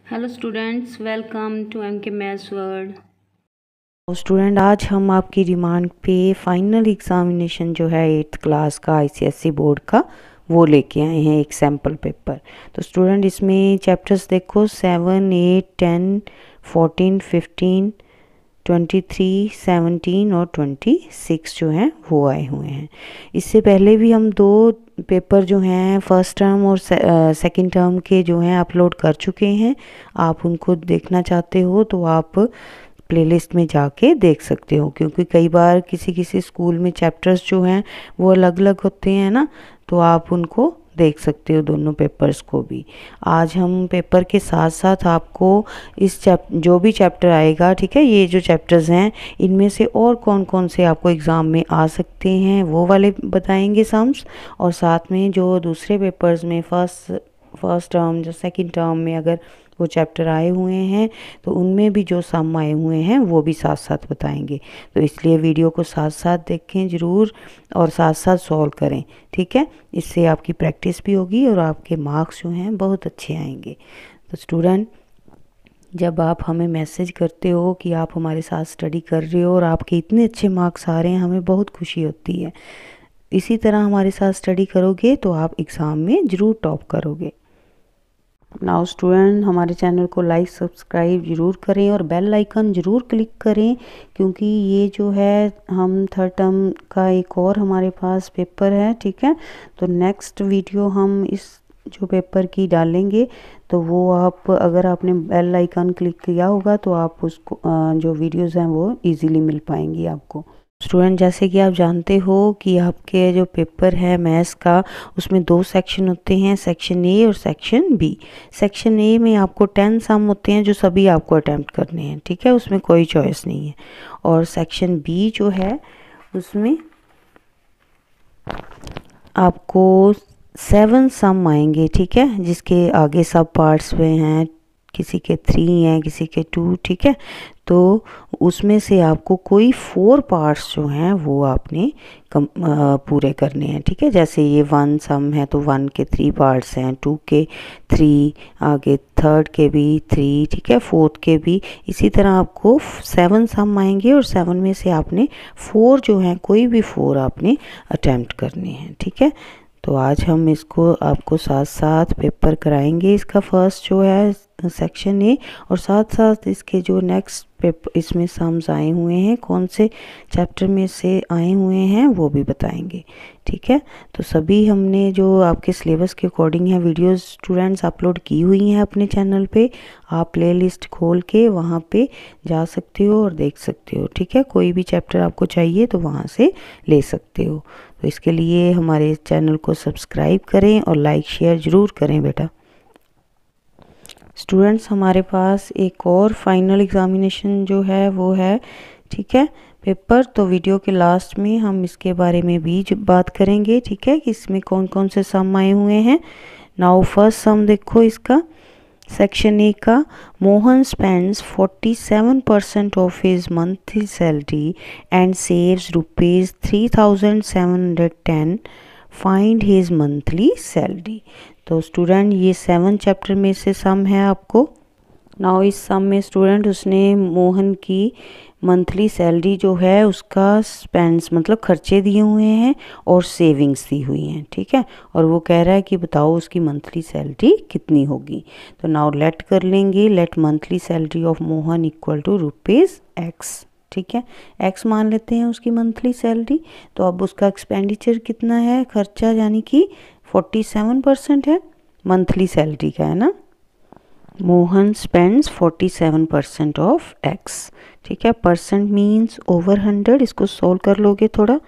Hello students, welcome to MK maths world. Student, आज हम आपकी डिमांड पे फाइनल एग्जामिनेशन जो है 8th क्लास का आईसीएसई बोर्ड का वो लेके आए हैं एक सैम्पल पेपर। तो स्टूडेंट, इसमें चैप्टर्स देखो 7, 8, 10, 14, 15, 23, 17 और 26 जो हैं वो आए हुए हैं। इससे पहले भी हम 2 पेपर जो हैं फर्स्ट टर्म और सेकंड टर्म के जो हैं अपलोड कर चुके हैं। आप उनको देखना चाहते हो तो आप प्लेलिस्ट में जाके देख सकते हो, क्योंकि कई बार किसी किसी स्कूल में चैप्टर्स जो हैं वो अलग अलग होते हैं ना, तो आप उनको देख सकते हो दोनों पेपर्स को भी। आज हम पेपर के साथ साथ आपको इस जो भी चैप्टर आएगा, ठीक है, ये जो चैप्टर्स हैं इनमें से और कौन कौन से आपको एग्ज़ाम में आ सकते हैं वो वाले बताएंगे सम्स। और साथ में जो दूसरे पेपर्स में फर्स्ट टर्म जो सेकंड टर्म में अगर वो चैप्टर आए हुए हैं तो उनमें भी जो सम आए हुए हैं वो भी साथ साथ बताएंगे। तो इसलिए वीडियो को साथ साथ देखें ज़रूर और साथ साथ सॉल्व करें, ठीक है। इससे आपकी प्रैक्टिस भी होगी और आपके मार्क्स जो हैं बहुत अच्छे आएंगे। तो स्टूडेंट, जब आप हमें मैसेज करते हो कि आप हमारे साथ स्टडी कर रहे हो और आपके इतने अच्छे मार्क्स आ रहे हैं, हमें बहुत खुशी होती है। इसी तरह हमारे साथ स्टडी करोगे तो आप एग्ज़ाम में ज़रूर टॉप करोगे। नाउ स्टूडेंट, हमारे चैनल को लाइक सब्सक्राइब ज़रूर करें और बेल आइकन ज़रूर क्लिक करें, क्योंकि ये जो है हम थर्ड टर्म का एक और हमारे पास पेपर है, ठीक है। तो नेक्स्ट वीडियो हम इस जो पेपर की डालेंगे, तो वो आप अगर आपने बेल आइकन क्लिक किया होगा तो आप उसको जो वीडियोस हैं वो इजीली मिल पाएंगी आपको। स्टूडेंट, जैसे कि आप जानते हो कि आपके जो पेपर है मैथ्स का, उसमें 2 सेक्शन होते हैं, सेक्शन ए और सेक्शन बी। सेक्शन ए में आपको 10 सम होते हैं जो सभी आपको अटेम्प्ट करने हैं, ठीक है, उसमें कोई चॉइस नहीं है। और सेक्शन बी जो है उसमें आपको 7 सम आएंगे, ठीक है, जिसके आगे सब पार्ट्स में हैं, किसी के 3 हैं, किसी के 2, ठीक है। तो उसमें से आपको कोई 4 पार्ट्स जो हैं वो आपने पूरे करने हैं, ठीक है। जैसे ये 1 सम है तो 1 के 3 पार्ट्स हैं, 2 के 3, आगे थर्ड के भी 3, ठीक है, फोर्थ के भी। इसी तरह आपको 7 सम आएंगे और 7 में से आपने 4 जो हैं, कोई भी 4 आपने अटेम्प्ट करने हैं, ठीक है। तो आज हम इसको आपको साथ साथ पेपर कराएंगे, इसका फर्स्ट जो है सेक्शन ए, और साथ साथ इसके जो नेक्स्ट पेपर इसमें सम्स आए हुए हैं, कौन से चैप्टर में से आए हुए हैं वो भी बताएंगे, ठीक है। तो सभी हमने जो आपके सिलेबस के अकॉर्डिंग है वीडियोस स्टूडेंट्स अपलोड की हुई हैं अपने चैनल पे। आप प्लेलिस्ट खोल के वहाँ पे जा सकते हो और देख सकते हो, ठीक है। कोई भी चैप्टर आपको चाहिए तो वहाँ से ले सकते हो। तो इसके लिए हमारे चैनल को सब्सक्राइब करें और लाइक शेयर ज़रूर करें बेटा। स्टूडेंट्स, हमारे पास एक और फाइनल एग्ज़ामिनेशन जो है वो है, ठीक है, पेपर। तो वीडियो के लास्ट में हम इसके बारे में भी बात करेंगे, ठीक है, कि इसमें कौन कौन से सम आए हुए हैं। नाउ फर्स्ट सम देखो इसका, सेक्शन ए का। Mohan spends 47% of his monthly salary and saves ₹3,710। Find his monthly salary. तो स्टूडेंट, ये 7 चैप्टर में से सम है आपको। नाउ इस सम में स्टूडेंट उसने मोहन की मंथली सैलरी जो है उसका स्पेंड्स मतलब खर्चे दिए हुए हैं और सेविंग्स दी हुई हैं, ठीक है। और वो कह रहा है कि बताओ उसकी मंथली सैलरी कितनी होगी। तो नाउ लेट कर लेंगे, let monthly salary of Mohan equal to ₹X, ठीक है। एक्स मान लेते हैं उसकी मंथली सैलरी। तो अब उसका एक्सपेंडिचर कितना है, खर्चा, यानी कि 47% है मंथली सैलरी का, है ना। मोहन स्पेंड्स 47% ऑफ एक्स, ठीक है। परसेंट मीन्स ओवर 100, इसको सोल्व कर लोगे थोड़ा।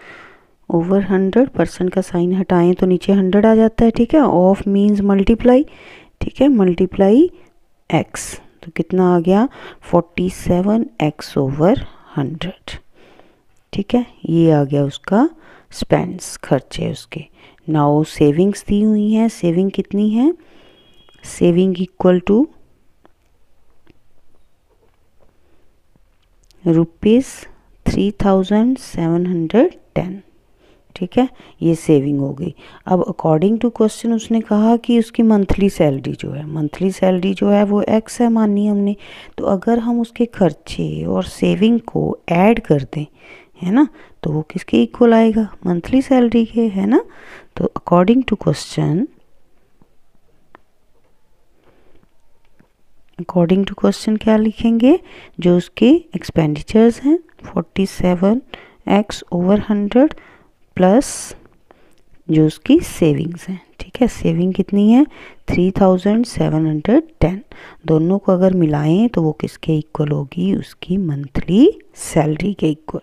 ओवर 100, परसेंट का साइन हटाएं तो नीचे 100 आ जाता है, ठीक है। ऑफ मीन्स मल्टीप्लाई, ठीक है, मल्टीप्लाई एक्स। तो कितना आ गया, 47x ओवर 100, ठीक है। ये आ गया उसका स्पेंड्स, खर्चे उसके। नाउ सेविंग्स दी हुई हैं, सेविंग कितनी है, सेविंग इक्वल टू ₹3,710, ठीक है, ये सेविंग हो गई। अब अकॉर्डिंग टू क्वेश्चन उसने कहा कि उसकी मंथली सैलरी जो है वो एक्स है मानी हमने। तो अगर हम उसके खर्चे और सेविंग को ऐड कर दें, है ना, तो वो किसके इक्वल आएगा, मंथली सैलरी के, है ना। तो अकॉर्डिंग टू क्वेश्चन क्या लिखेंगे, जो उसके एक्सपेंडिचर्स हैं 47x/100 प्लस जो उसकी सेविंग्स हैं, ठीक है, सेविंग कितनी है 3710। दोनों को अगर मिलाएं तो वो किसके इक्वल होगी, उसकी मंथली सैलरी के इक्वल,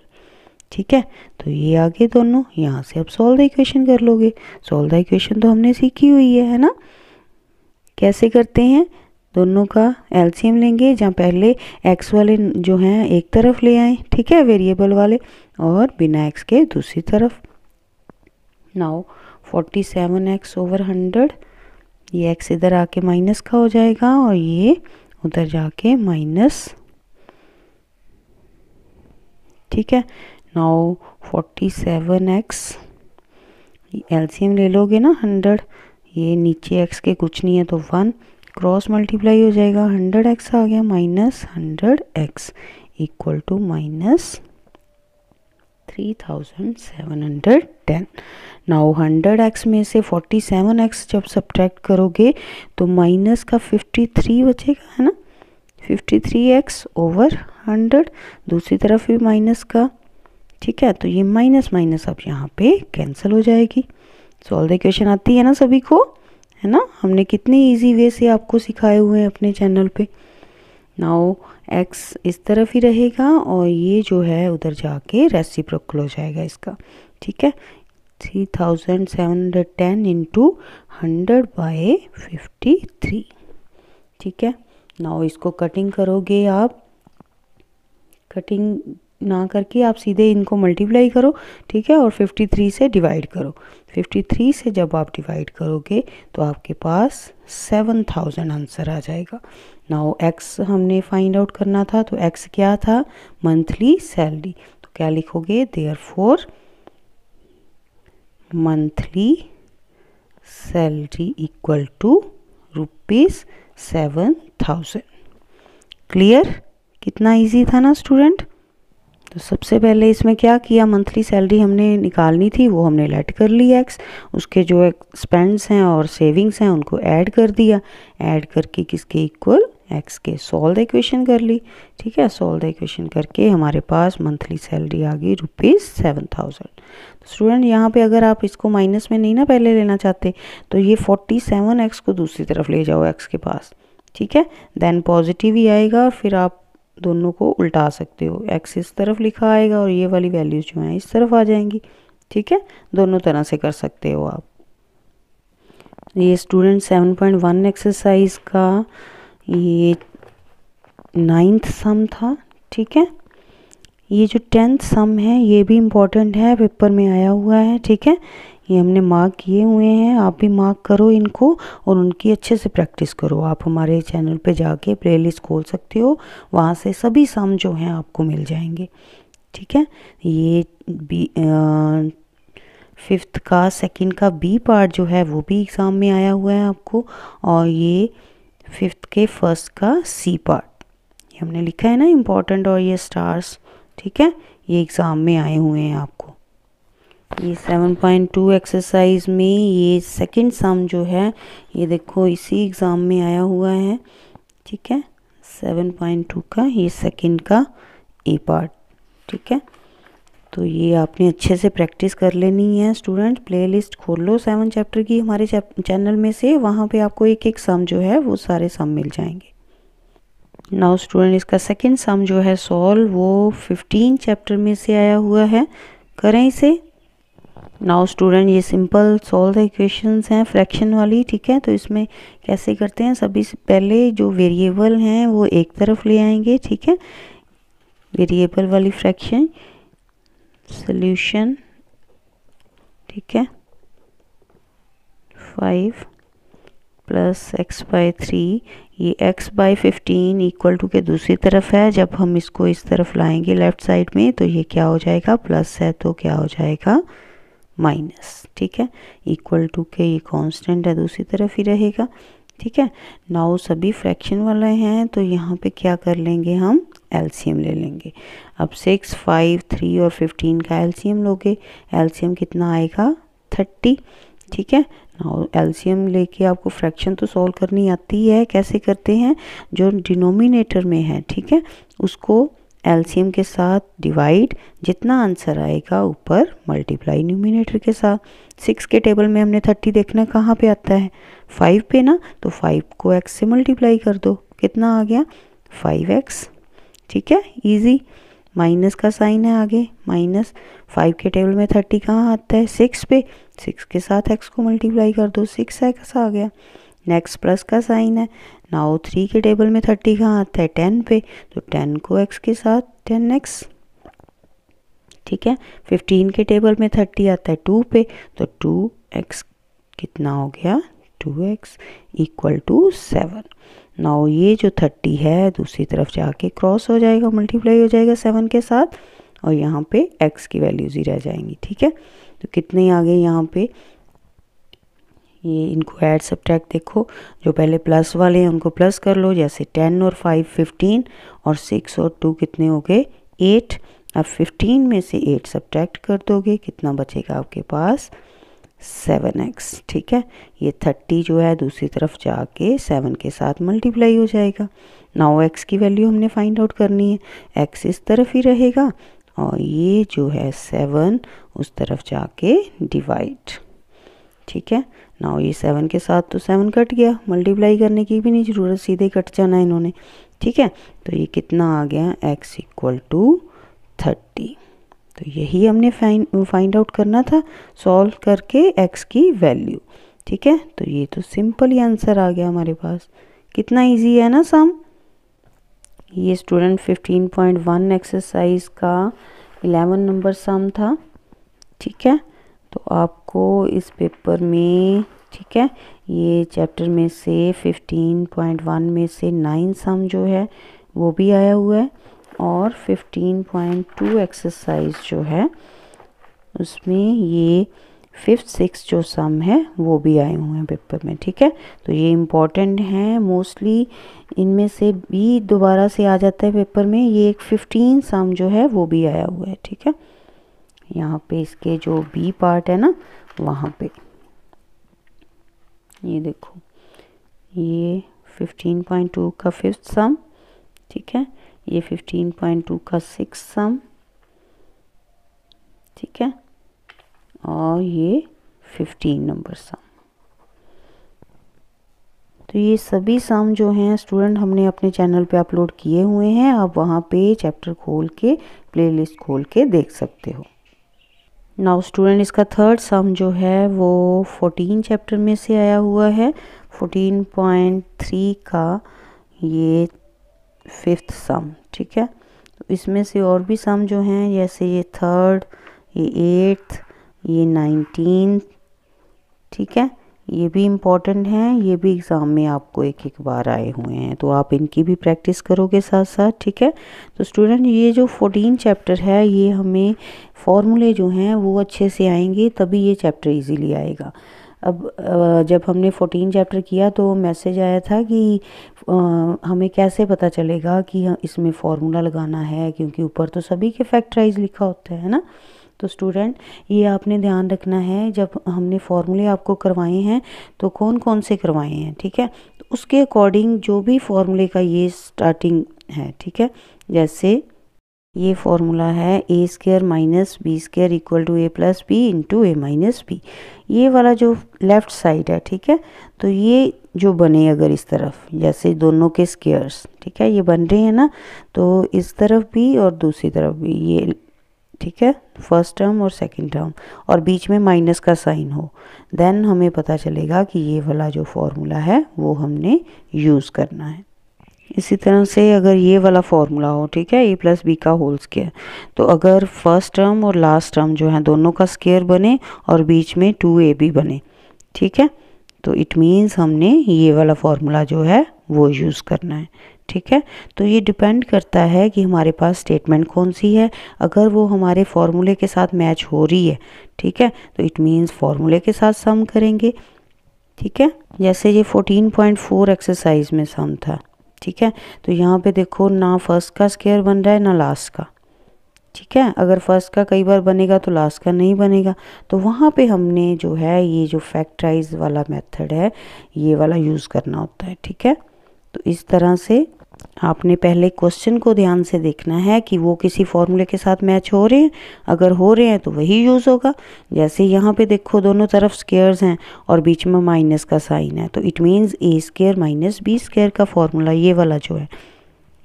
ठीक है। तो ये आगे दोनों, यहाँ से अब सॉल्व द इक्वेशन कर लोगे। सॉल्व द इक्वेशन तो हमने सीखी हुई है ना। कैसे करते हैं, दोनों का एलसीएम लेंगे, जहाँ पहले एक्स वाले जो हैं एक तरफ ले आए, ठीक है, वेरिएबल वाले, और बिना एक्स के दूसरी तरफ। नाउ 47x/100, ये एक्स इधर आके माइनस का हो जाएगा और ये उधर जाके माइनस, ठीक है। नाउ 47x, एलसीएम ले लोगे ना 100, ये नीचे x के कुछ नहीं है तो 1, क्रॉस मल्टीप्लाई हो जाएगा, 100x आ गया minus 100x equal to minus 3710। Now 100x में से 47x जब सब्ट्रैक्ट करोगे तो माइनस का 53 बचेगा, है ना, 53x/100, दूसरी तरफ भी माइनस का, ठीक है। तो ये माइनस माइनस अब यहाँ पे कैंसिल हो जाएगी। सॉल्व द इक्वेशन आती है ना सभी को, है ना, हमने कितनी इजी वे से आपको सिखाए हुए हैं अपने चैनल पे। नाउ x इस तरफ ही रहेगा और ये जो है उधर जाके रेसिप्रोकल हो जाएगा इसका, ठीक है। 3710 इंटू 100/53, ठीक है। नाउ इसको कटिंग करोगे आप, कटिंग ना करके आप सीधे इनको मल्टीप्लाई करो, ठीक है, और 53 से डिवाइड करो। 53 से जब आप डिवाइड करोगे तो आपके पास 7000 आंसर आ जाएगा। नाउ x हमने फाइंड आउट करना था, तो x क्या था, मंथली सैलरी। तो क्या लिखोगे, therefore monthly salary equal to ₹7000। Clear, कितना इजी था ना स्टूडेंट। तो सबसे पहले इसमें क्या किया, मंथली सैलरी हमने निकालनी थी, वो हमने लेट कर ली एक्स, उसके जो एक्सपेंस हैं और सेविंग्स हैं उनको ऐड कर दिया, ऐड करके किसके इक्वल, एक्स के। सॉल्व द इक्वेशन कर ली, ठीक है, सॉल्व द इक्वेशन करके हमारे पास मंथली सैलरी आ गई ₹7000। तो स्टूडेंट यहाँ पे अगर आप इसको माइनस में नहीं ना पहले लेना चाहते, तो ये 47x को दूसरी तरफ ले जाओ एक्स के पास, ठीक है, देन पॉजिटिव ही आएगा, फिर आप दोनों को उल्टा सकते हो, एक्स इस तरफ लिखा आएगा और ये वाली वैल्यूज जो हैं इस तरफ आ जाएंगी, ठीक है, दोनों तरह से कर सकते हो आप। ये स्टूडेंट 7.1 एक्सरसाइज का ये 9th सम था, ठीक है। ये जो 10th सम है ये भी इम्पोर्टेंट है, पेपर में आया हुआ है, ठीक है, ये हमने मार्क किए हुए हैं, आप भी मार्क करो इनको और उनकी अच्छे से प्रैक्टिस करो। आप हमारे चैनल पे जाके प्लेलिस्ट खोल सकते हो, वहाँ से सभी सम जो हैं आपको मिल जाएंगे, ठीक है। ये बी 5th का 2nd का बी पार्ट जो है वो भी एग्ज़ाम में आया हुआ है आपको, और ये 5th के 1st का सी पार्ट, ये हमने लिखा है ना इम्पोर्टेंट, और ये स्टार्स, ठीक है, ये एग्ज़ाम में आए हुए हैं आपको। ये 7.2 एक्सरसाइज में ये 2nd सम जो है ये देखो इसी एग्ज़ाम में आया हुआ है, ठीक है, 7.2 का ये 2nd का ए पार्ट, ठीक है। तो ये आपने अच्छे से प्रैक्टिस कर लेनी है स्टूडेंट। प्लेलिस्ट खोल लो 7 चैप्टर की हमारे चैनल में से, वहाँ पे आपको एक एक सम जो है वो सारे सम मिल जाएंगे। नाउ स्टूडेंट इसका 2nd सम जो है सॉल्व, वो 15 चैप्टर में से आया हुआ है, करें इसे। नाउ स्टूडेंट ये सिंपल सॉल्व द इक्वेशंस हैं फ्रैक्शन वाली, ठीक है। तो इसमें कैसे करते हैं, सभी से पहले जो वेरिएबल हैं वो एक तरफ ले आएंगे, ठीक है, वेरिएबल वाली फ्रैक्शन, सॉल्यूशन, ठीक है, 5 + x/3, ये x/15 इक्वल टू के दूसरी तरफ है, जब हम इसको इस तरफ लाएंगे लेफ़्ट साइड में तो ये क्या हो जाएगा, प्लस है तो क्या हो जाएगा माइनस, ठीक है। इक्वल टू के ये कांस्टेंट है, दूसरी तरफ ही रहेगा, ठीक है। नाउ सभी फ्रैक्शन वाले हैं तो यहाँ पे क्या कर लेंगे, हम एलसीएम ले लेंगे। अब 6, 5, 3 और 15 का एलसीएम लोगे, एलसीएम कितना आएगा 30, ठीक है। नाउ एलसीएम लेके आपको फ्रैक्शन तो सॉल्व करनी आती है, कैसे करते हैं, जो डिनोमिनेटर में है, ठीक है, उसको एलसीएम के साथ डिवाइड, जितना आंसर आएगा ऊपर मल्टीप्लाई न्यूमिनेटर के साथ। 6 के टेबल में हमने 30 देखना कहाँ पे आता है, 5 पे ना, तो 5 को x से मल्टीप्लाई कर दो, कितना आ गया 5x, ठीक है, इजी। माइनस का साइन है आगे, माइनस 5 के टेबल में 30 कहाँ आता है 6 पे, 6 के साथ x को मल्टीप्लाई कर दो, 6x आ गया। नेक्स्ट प्लस का साइन है। नाउ 3 के टेबल में 30 कहाँ आता है 10 पे, तो 10 को x के साथ 10x, ठीक है। 15 के टेबल में 30 आता है 2 पे, तो 2x कितना हो गया 2x इक्वल टू 7। नाउ ये जो 30 है दूसरी तरफ जाके क्रॉस हो जाएगा, मल्टीप्लाई हो जाएगा 7 के साथ, और यहाँ पे x की वैल्यूज ही रह जाएंगी, ठीक है। तो कितने आ गए यहाँ पे, ये इनको ऐड सब्ट्रैक्ट देखो, जो पहले प्लस वाले हैं उनको प्लस कर लो, जैसे 10 और 5 15 और 6 और 2 कितने हो गए 8। अब 15 में से 8 सब्ट्रैक्ट कर दोगे, कितना बचेगा आपके पास 7x, ठीक है। ये 30 जो है दूसरी तरफ जाके 7 के साथ मल्टीप्लाई हो जाएगा। नाउ x की वैल्यू हमने फाइंड आउट करनी है, x इस तरफ ही रहेगा और ये जो है 7 उस तरफ जाके डिवाइड, ठीक है। नाउ ये 7 के साथ तो 7 कट गया, मल्टीप्लाई करने की भी नहीं ज़रूरत, सीधे कट जाना इन्होंने, ठीक है। तो ये कितना आ गया x इक्वल टू 30। तो यही हमने फाइंड आउट करना था सॉल्व करके x की वैल्यू, ठीक है। तो ये तो सिंपल ही आंसर आ गया हमारे पास, कितना इजी है ना सम। ये स्टूडेंट 15.1 एक्सरसाइज का 11 नंबर सम था, ठीक है। तो आपको इस पेपर में, ठीक है, ये चैप्टर में से 15.1 में से 9 सम जो है वो भी आया हुआ है, और 15.2 एक्सरसाइज जो है उसमें ये 5th 6th जो सम है वो भी आए हुए हैं पेपर में, ठीक है। तो ये इम्पॉर्टेंट हैं, मोस्टली इनमें से भी दोबारा से आ जाता है पेपर में। ये एक 15 सम जो है वो भी आया हुआ है, ठीक है। यहाँ पे इसके जो बी पार्ट है ना वहाँ पे ये देखो, ये 15.2 का 5th सम, ठीक है, ये 15.2 का 6th सम, ठीक है, और ये 15 नंबर सम। तो ये सभी सम जो हैं स्टूडेंट हमने अपने चैनल पे अपलोड किए हुए हैं, आप वहाँ पे चैप्टर खोल के प्लेलिस्ट खोल के देख सकते हो। नाउ स्टूडेंट इसका 3rd सम जो है वो 14 चैप्टर में से आया हुआ है, 14.3 का ये 5th सम, ठीक है। तो इसमें से और भी सम जो हैं जैसे ये 3rd, ये 8th, ये 19, ठीक है, ये भी इम्पॉर्टेंट हैं, ये भी एग्ज़ाम में आपको एक बार आए हुए हैं, तो आप इनकी भी प्रैक्टिस करोगे साथ साथ, ठीक है। तो स्टूडेंट ये जो 14 चैप्टर है ये हमें फॉर्मूले जो हैं वो अच्छे से आएंगे तभी ये चैप्टर इजीली आएगा। अब जब हमने 14 चैप्टर किया तो मैसेज आया था कि हमें कैसे पता चलेगा कि इसमें फार्मूला लगाना है, क्योंकि ऊपर तो सभी के फैक्टराइज लिखा होता है ना। तो स्टूडेंट ये आपने ध्यान रखना है, जब हमने फार्मूले आपको करवाए हैं तो कौन कौन से करवाए हैं, ठीक है, तो उसके अकॉर्डिंग जो भी फार्मूले का ये स्टार्टिंग है, ठीक है। जैसे ये फार्मूला है a² - b² equal to a+b into a - b, ये वाला जो लेफ़्ट साइड है, ठीक है। तो ये जो बने अगर इस तरफ, जैसे दोनों के स्क्वायर्स, ठीक है, ये बन रहे हैं ना, तो इस तरफ भी और दूसरी तरफ भी ये, ठीक है, फर्स्ट टर्म और सेकंड टर्म, और बीच में माइनस का साइन हो, देन हमें पता चलेगा कि ये वाला जो फार्मूला है वो हमने यूज़ करना है। इसी तरह से अगर ये वाला फार्मूला हो, ठीक है, a+b का होल स्क्वायर, तो अगर फर्स्ट टर्म और लास्ट टर्म जो है दोनों का स्क्वायर बने और बीच में 2ab बने, ठीक है, तो इट मीन्स हमने ये वाला फॉर्मूला जो है वो यूज़ करना है। ठीक है, तो ये डिपेंड करता है कि हमारे पास स्टेटमेंट कौन सी है। अगर वो हमारे फॉर्मूले के साथ मैच हो रही है, ठीक है, तो इट मीन्स फॉर्मूले के साथ सम करेंगे। ठीक है, जैसे ये 14.4 एक्सरसाइज में सम था। ठीक है, तो यहाँ पे देखो ना फर्स्ट का स्क्वायर बन रहा है ना लास्ट का। ठीक है, अगर फर्स्ट का कई बार बनेगा तो लास्ट का नहीं बनेगा, तो वहाँ पे हमने जो है ये जो फैक्टराइज वाला मेथड है ये वाला यूज़ करना होता है। ठीक है, तो इस तरह से आपने पहले क्वेश्चन को ध्यान से देखना है कि वो किसी फॉर्मूले के साथ मैच हो रहे हैं। अगर हो रहे हैं तो वही यूज़ होगा। जैसे यहाँ पे देखो दोनों तरफ स्क्वायर्स हैं और बीच में माइनस का साइन है, तो it means A square minus B square का फॉर्मूला ये वाला जो है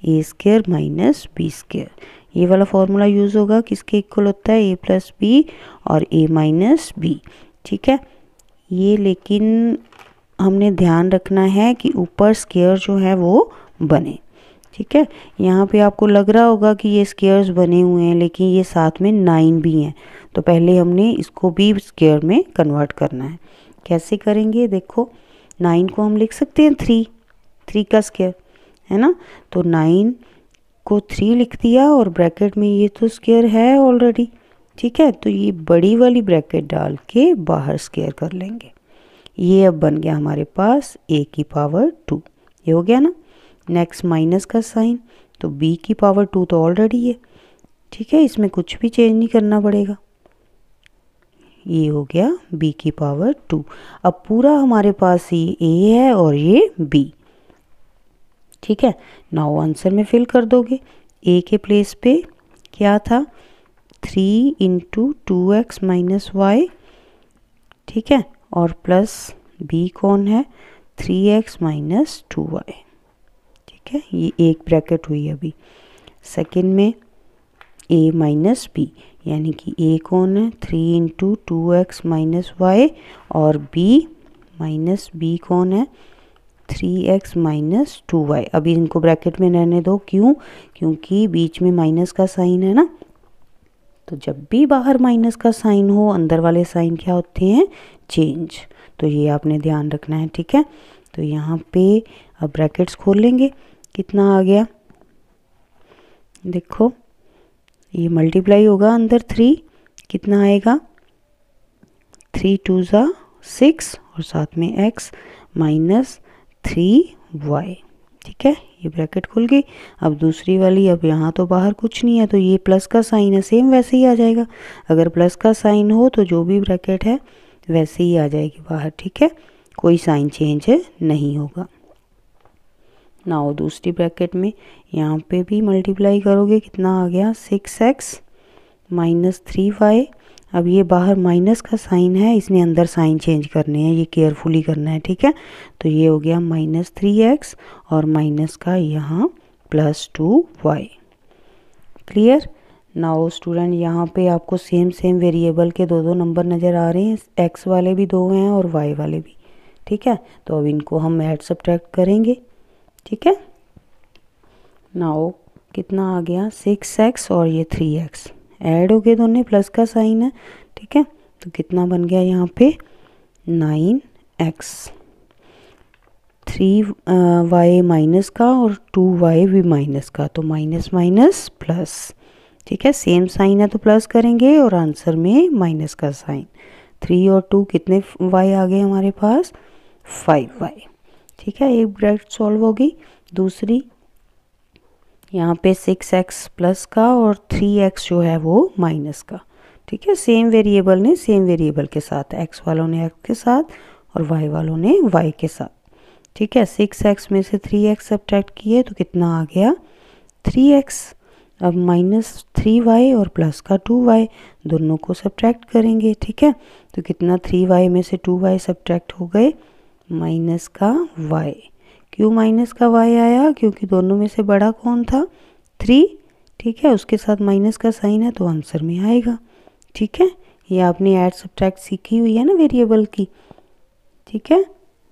A square minus B square, ये वाला फॉर्मूला यूज़ होगा। किसके इक्वल होता है? ए प्लस बी और ए माइनस बी। ठीक है, ये लेकिन हमने ध्यान रखना है कि ऊपर स्क्वायर जो है वो बने। ठीक है, यहाँ पे आपको लग रहा होगा कि ये स्क्वायर्स बने हुए हैं लेकिन ये साथ में 9 भी हैं, तो पहले हमने इसको भी स्क्वायर में कन्वर्ट करना है। कैसे करेंगे? देखो 9 को हम लिख सकते हैं 3 का स्क्वायर है ना, तो 9 को 3 लिख दिया और ब्रैकेट में ये तो स्क्वायर है ऑलरेडी। ठीक है, तो ये बड़ी वाली ब्रैकेट डाल के बाहर स्क्वायर कर लेंगे। ये अब बन गया हमारे पास a की पावर 2, ये हो गया ना। नेक्स्ट माइनस का साइन, तो b की पावर 2 तो ऑलरेडी है। ठीक है, इसमें कुछ भी चेंज नहीं करना पड़ेगा। ये हो गया b की पावर 2। अब पूरा हमारे पास ये a है और ये b। ठीक है, नाउ आंसर में फिल कर दोगे। a के प्लेस पे क्या था? 3 इंटू 2x माइनस वाई। ठीक है, और प्लस b कौन है? 3x minus 2y। ठीक है, ये एक ब्रैकेट हुई अभी। सेकेंड में a माइनस बी, यानी कि a कौन है? 3 इंटू 2x माइनस वाई और b माइनस बी कौन है? 3x minus 2y। अभी इनको ब्रैकेट में रहने दो। क्यों? क्योंकि बीच में माइनस का साइन है ना, तो जब भी बाहर माइनस का साइन हो अंदर वाले साइन क्या होते हैं? चेंज। तो ये आपने ध्यान रखना है। ठीक है, तो यहाँ पे अब ब्रैकेट्स खोल लेंगे। कितना आ गया? देखो ये मल्टीप्लाई होगा अंदर 3, कितना आएगा? 3 2 ज़ा 6 और साथ में x माइनस 3y। ठीक है, ये ब्रैकेट खुल गई। अब दूसरी वाली, अब यहाँ तो बाहर कुछ नहीं है तो ये प्लस का साइन है, सेम वैसे ही आ जाएगा। अगर प्लस का साइन हो तो जो भी ब्रैकेट है वैसे ही आ जाएगी बाहर। ठीक है, कोई साइन चेंज नहीं होगा। नाउ दूसरी ब्रैकेट में यहाँ पे भी मल्टीप्लाई करोगे, कितना आ गया? 6x minus 3y। अब ये बाहर माइनस का साइन है, इसने अंदर साइन चेंज करने हैं, ये केयरफुली करना है। ठीक है, तो ये हो गया माइनस 3x और माइनस का यहाँ plus 2y। Clear? Now student यहाँ पे आपको सेम वेरिएबल के दो नंबर नज़र आ रहे हैं, x वाले भी 2 हैं और y वाले भी। ठीक है, तो अब इनको हम ऐड सब्ट्रैक्ट करेंगे। ठीक है, नाउ कितना आ गया? 6x और ये 3x ऐड हो गए, दोनों प्लस का साइन है। ठीक है, तो कितना बन गया यहाँ पे? 9x। 3y माइनस का और 2y भी माइनस का, तो माइनस माइनस प्लस। ठीक है, सेम साइन है तो प्लस करेंगे और आंसर में माइनस का साइन। 3 और 2 कितने y आ गए हमारे पास? 5y। ठीक है, एक ब्रैकेट सॉल्व होगी। दूसरी यहाँ पे 6x प्लस का और 3x जो है वो माइनस का। ठीक है, सेम वेरिएबल ने सेम वेरिएबल के साथ, x वालों ने x के साथ और y वालों ने y के साथ। ठीक है, 6x में से 3x सब्ट्रैक्ट किए तो कितना आ गया? 3x। अब माइनस 3y और प्लस का 2y, दोनों को सब्ट्रैक्ट करेंगे। ठीक है, तो कितना? 3y में से 2y सब्ट्रैक्ट हो गए, माइनस का y। क्यों माइनस का y आया? क्योंकि दोनों में से बड़ा कौन था? 3। ठीक है, उसके साथ माइनस का साइन है तो आंसर में आएगा। ठीक है, ये आपने ऐड सब्ट्रैक्ट सीखी हुई है ना वेरिएबल की। ठीक है,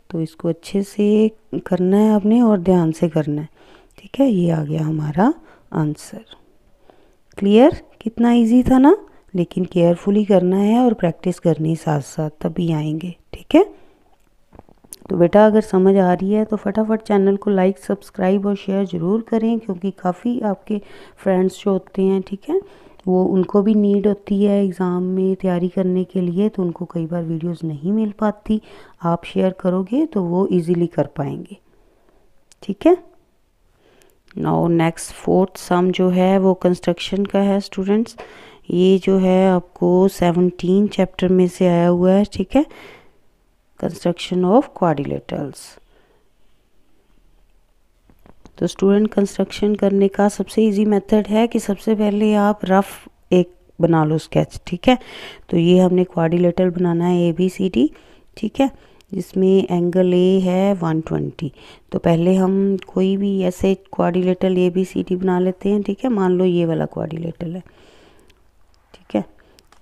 तो इसको अच्छे से करना है आपने और ध्यान से करना है। ठीक है, ये आ गया हमारा आंसर। क्लियर? कितना इजी था ना, लेकिन केयरफुली करना है और प्रैक्टिस करनी साथ साथ, तभी आएंगे। ठीक है। तो बेटा अगर समझ आ रही है तो फटाफट चैनल को लाइक, सब्सक्राइब और शेयर ज़रूर करें, क्योंकि काफ़ी आपके फ्रेंड्स जो होते हैं, ठीक है, वो उनको भी नीड होती है एग्ज़ाम में तैयारी करने के लिए, तो उनको कई बार वीडियोस नहीं मिल पाती। आप शेयर करोगे तो वो इजीली कर पाएंगे, ठीक है। नाउ नेक्स्ट फोर्थ सम जो है वो कंस्ट्रक्शन का है स्टूडेंट्स। ये जो है आपको 17 चैप्टर में से आया हुआ है, ठीक है, कंस्ट्रक्शन ऑफ क्वाड्रिलेटरल्स। तो स्टूडेंट कंस्ट्रक्शन करने का सबसे इजी मेथड है कि सबसे पहले आप रफ एक बना लो स्केच, ठीक है। तो ये हमने क्वाड्रिलेटरल बनाना है ABCD, ठीक है, जिसमें एंगल ए है 120। तो पहले हम कोई भी ऐसे क्वाड्रिलेटरल ABCD बना लेते हैं, ठीक है। मान लो ये वाला क्वाड्रिलेटरल है, ठीक है,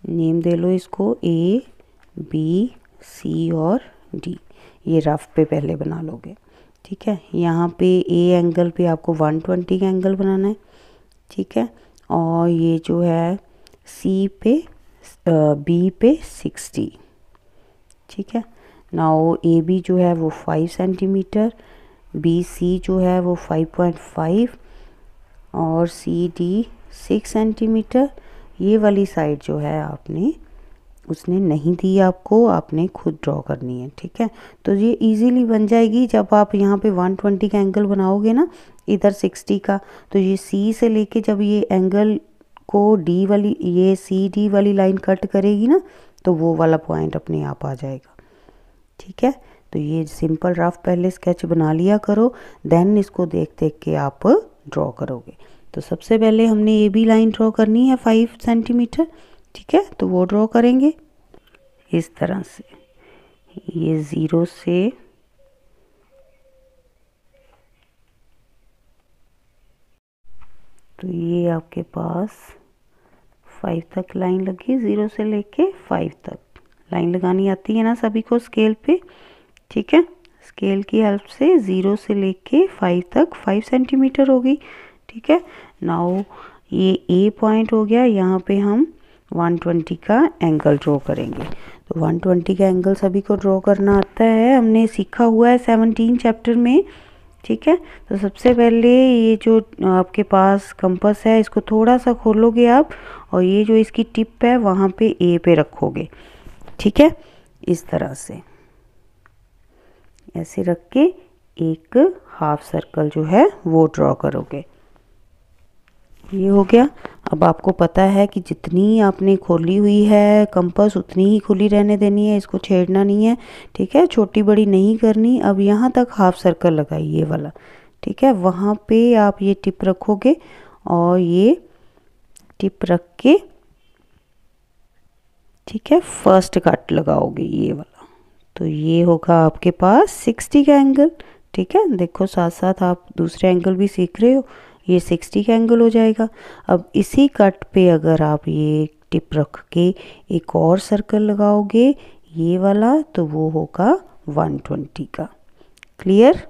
नेम दे लो इसको ABC और D। ये रफ पे पहले बना लोगे, ठीक है। यहाँ पे ए एंगल पे आपको 120 का एंगल बनाना है, ठीक है। और ये जो है सी पे बी पे 60, ठीक है। नाउ AB जो है वो 5 सेंटीमीटर, BC जो है वो 5.5 और CD 6 सेंटीमीटर। ये वाली साइड जो है आपने उसने नहीं दी आपको, आपने खुद ड्रॉ करनी है, ठीक है। तो ये इजीली बन जाएगी जब आप यहाँ पे 120 का एंगल बनाओगे ना, इधर 60 का, तो ये C से लेके जब ये एंगल को D वाली, ये CD वाली लाइन कट करेगी ना, तो वो वाला पॉइंट अपने आप आ जाएगा, ठीक है। तो ये सिंपल रफ पहले स्केच बना लिया करो, देन इसको देख देख के आप ड्रॉ करोगे। तो सबसे पहले हमने AB लाइन ड्रॉ करनी है 5 सेंटीमीटर, ठीक है। तो वो ड्रॉ करेंगे इस तरह से, ये 0 से तो ये आपके पास 5 तक लाइन लगी, 0 से लेके 5 तक लाइन लगानी आती है ना सभी को स्केल पे, ठीक है। स्केल की हेल्प से 0 से लेके 5 तक 5 सेंटीमीटर होगी, ठीक है। नाउ ये A पॉइंट हो गया, यहाँ पे हम 120 का एंगल ड्रॉ करेंगे। तो 120 का एंगल सभी को ड्रॉ करना आता है, हमने सीखा हुआ है 17 चैप्टर में, ठीक है। तो सबसे पहले ये जो आपके पास कंपास है इसको थोड़ा सा खोलोगे आप, और ये जो इसकी टिप है वहाँ पे A पे रखोगे, ठीक है। इस तरह से ऐसे रख के एक हाफ सर्कल जो है वो ड्रॉ करोगे। ये हो गया। अब आपको पता है कि जितनी आपने खोली हुई है कंपास उतनी ही खुली रहने देनी है, इसको छेड़ना नहीं है, ठीक है, छोटी बड़ी नहीं करनी। अब यहाँ तक हाफ सर्कल लगाइए ये वाला, ठीक है। वहाँ पे आप ये टिप रखोगे और ये टिप रख के, ठीक है, फर्स्ट कट लगाओगे ये वाला। तो ये होगा आपके पास 60 का एंगल, ठीक है। देखो साथ साथ आप दूसरे एंगल भी सीख रहे हो, ये 60 का एंगल हो जाएगा। अब इसी कट पे अगर आप ये टिप रख के एक और सर्कल लगाओगे ये वाला, तो वो होगा 120 का। क्लियर।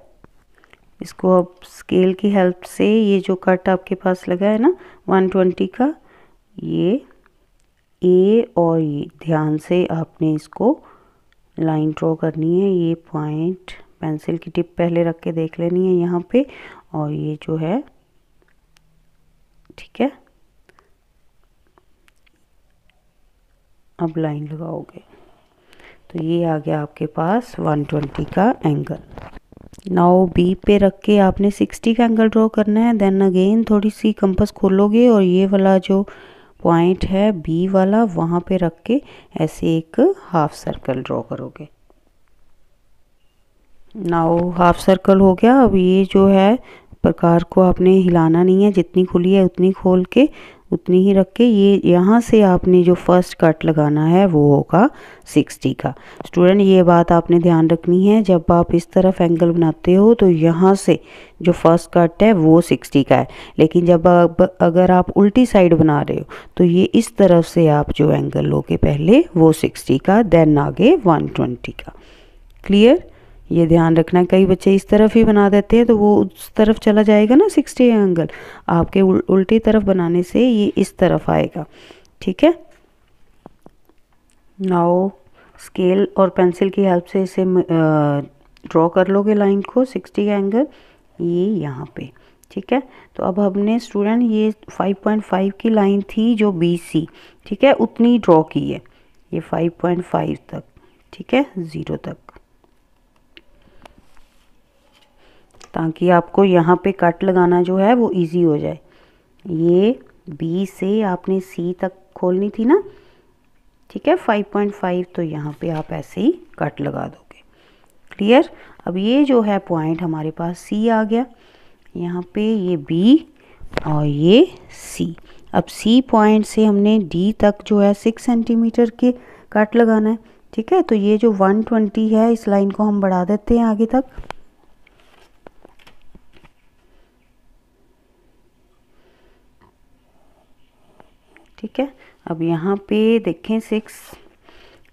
इसको अब स्केल की हेल्प से ये जो कट आपके पास लगा है ना 120 का, ये A और ये ध्यान से आपने इसको लाइन ड्रॉ करनी है। ये पॉइंट पेंसिल की टिप पहले रख के देख लेनी है यहाँ पे, और ये जो है, ठीक है, अब लाइन लगाओगे तो ये आ गया आपके पास 120 का एंगल। नाउ B पे रख के आपने 60 का एंगल ड्रॉ करना है। देन अगेन थोड़ी सी कंपास खोलोगे और ये वाला जो पॉइंट है B वाला वहाँ पे रख के ऐसे एक हाफ सर्कल ड्रॉ करोगे। नाउ हाफ सर्कल हो गया। अब ये जो है प्रकार को आपने हिलाना नहीं है, जितनी खुली है उतनी खोल के उतनी ही रख के ये यहाँ से आपने जो फर्स्ट कट लगाना है वो होगा 60 का। स्टूडेंट ये बात आपने ध्यान रखनी है, जब आप इस तरफ एंगल बनाते हो तो यहाँ से जो फर्स्ट कट है वो 60 का है, लेकिन जब अगर आप उल्टी साइड बना रहे हो तो ये इस तरफ से आप जो एंगल लोगे पहले वो 60 का, देन आगे 120 का। क्लियर। ये ध्यान रखना, कई बच्चे इस तरफ ही बना देते हैं तो वो उस तरफ चला जाएगा ना 60 एंगल, आपके उल्टी तरफ बनाने से ये इस तरफ आएगा, ठीक है। नाउ स्केल और पेंसिल की हेल्प से इसे ड्रॉ कर लोगे लाइन को 60 का एंगल ये यहाँ पे, ठीक है। तो अब हमने स्टूडेंट ये 5.5 की लाइन थी जो BC, ठीक है, उतनी ड्रॉ की है, ये 5.5 तक, ठीक है, 0 तक, ताकि आपको यहाँ पे कट लगाना जो है वो इजी हो जाए। ये B से आपने C तक खोलनी थी ना, ठीक है, 5.5, तो यहाँ पे आप ऐसे ही कट लगा दोगे। क्लियर। अब ये जो है पॉइंट हमारे पास C आ गया, यहाँ पे ये B और ये C। अब C पॉइंट से हमने D तक जो है 6 सेंटीमीटर के कट लगाना है, ठीक है। तो ये जो 120 है इस लाइन को हम बढ़ा देते हैं आगे तक, ठीक है। अब यहाँ पे देखें 6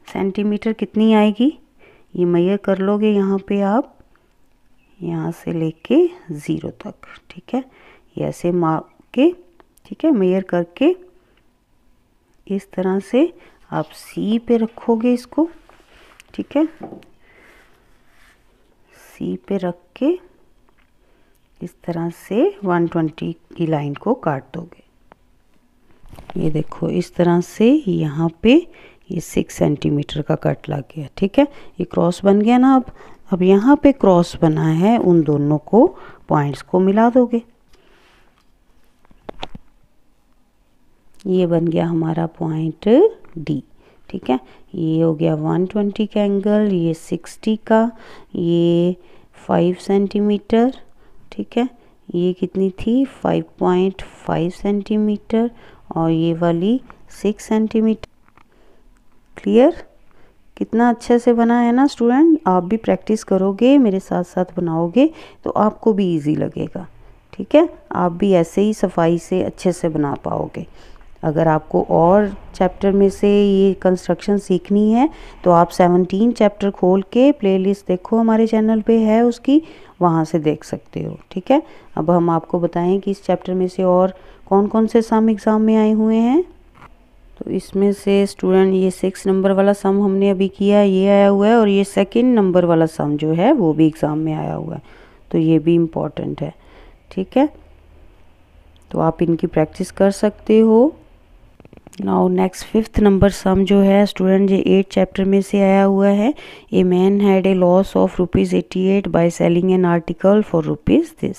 सेंटीमीटर कितनी आएगी, ये मेजर कर लोगे यहाँ पे आप, यहाँ से लेके 0 तक, ठीक है, ये ऐसे माप के, ठीक है, मेजर करके इस तरह से आप C पे रखोगे इसको, ठीक है, C पे रख के इस तरह से 120 की लाइन को काट दोगे। ये देखो इस तरह से यहाँ पे ये 6 सेंटीमीटर का कट लग गया, ठीक है, ये क्रॉस बन गया ना। अब यहाँ पे क्रॉस बना है, उन दोनों को पॉइंट्स को मिला दोगे, ये बन गया हमारा पॉइंट D, ठीक है। ये हो गया 120 का एंगल, ये 60 का, ये 5 सेंटीमीटर, ठीक है, ये कितनी थी 5.5 सेंटीमीटर और ये वाली 6 सेंटीमीटर। क्लियर। कितना अच्छे से बना है ना स्टूडेंट। आप भी प्रैक्टिस करोगे, मेरे साथ साथ बनाओगे तो आपको भी इजी लगेगा, ठीक है। आप भी ऐसे ही सफाई से अच्छे से बना पाओगे। अगर आपको और चैप्टर में से ये कंस्ट्रक्शन सीखनी है तो आप 17 चैप्टर खोल के प्लेलिस्ट देखो, हमारे चैनल पे है उसकी, वहाँ से देख सकते हो, ठीक है। अब हम आपको बताएं कि इस चैप्टर में से और कौन कौन से सम एग्ज़ाम में आए हुए हैं। तो इसमें से स्टूडेंट ये 6 नंबर वाला सम हमने अभी किया, ये आया हुआ है, और ये 2nd नंबर वाला सम जो है वो भी एग्ज़ाम में आया हुआ है, तो ये भी इम्पॉर्टेंट है, ठीक है। तो आप इनकी प्रैक्टिस कर सकते हो। Now next 5th number sum जो है स्टूडेंट ये 8 चैप्टर में से आया हुआ है। A man had a loss of ₹88 by selling an article for rupees this,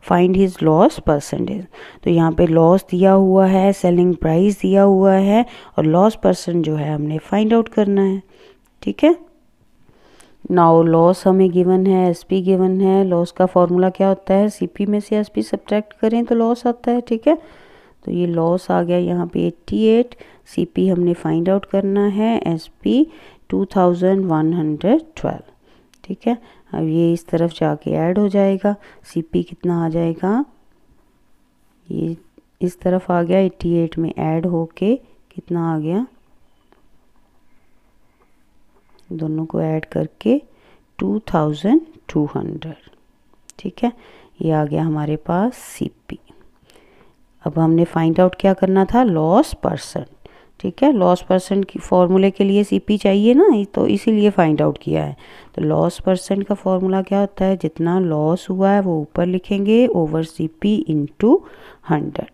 find his loss percentage. तो यहाँ पे लॉस दिया हुआ है, सेलिंग प्राइस दिया हुआ है, और लॉस परसेंट जो है हमने फाइंड आउट करना है, ठीक है। नाउ लॉस हमें गिवन है, SP गिवन है। लॉस का फॉर्मूला क्या होता है, CP में से SP सब्ट्रैक्ट करें तो लॉस आता है, ठीक है। तो ये लॉस आ गया यहाँ पे 88, CP हमने फाइंड आउट करना है, SP 2112, ठीक है। अब ये इस तरफ जाके ऐड हो जाएगा, CP कितना आ जाएगा, ये इस तरफ आ गया, 88 में ऐड होके कितना आ गया, दोनों को ऐड करके 2200, ठीक है। ये आ गया हमारे पास CP। अब हमने फाइंड आउट क्या करना था, लॉस परसेंट, ठीक है। लॉस परसेंट की फॉर्मूले के लिए CP चाहिए ना, तो इसीलिए फाइंड आउट किया है। तो लॉस परसेंट का फॉर्मूला क्या होता है, जितना लॉस हुआ है वो ऊपर लिखेंगे ओवर CP इंटू 100,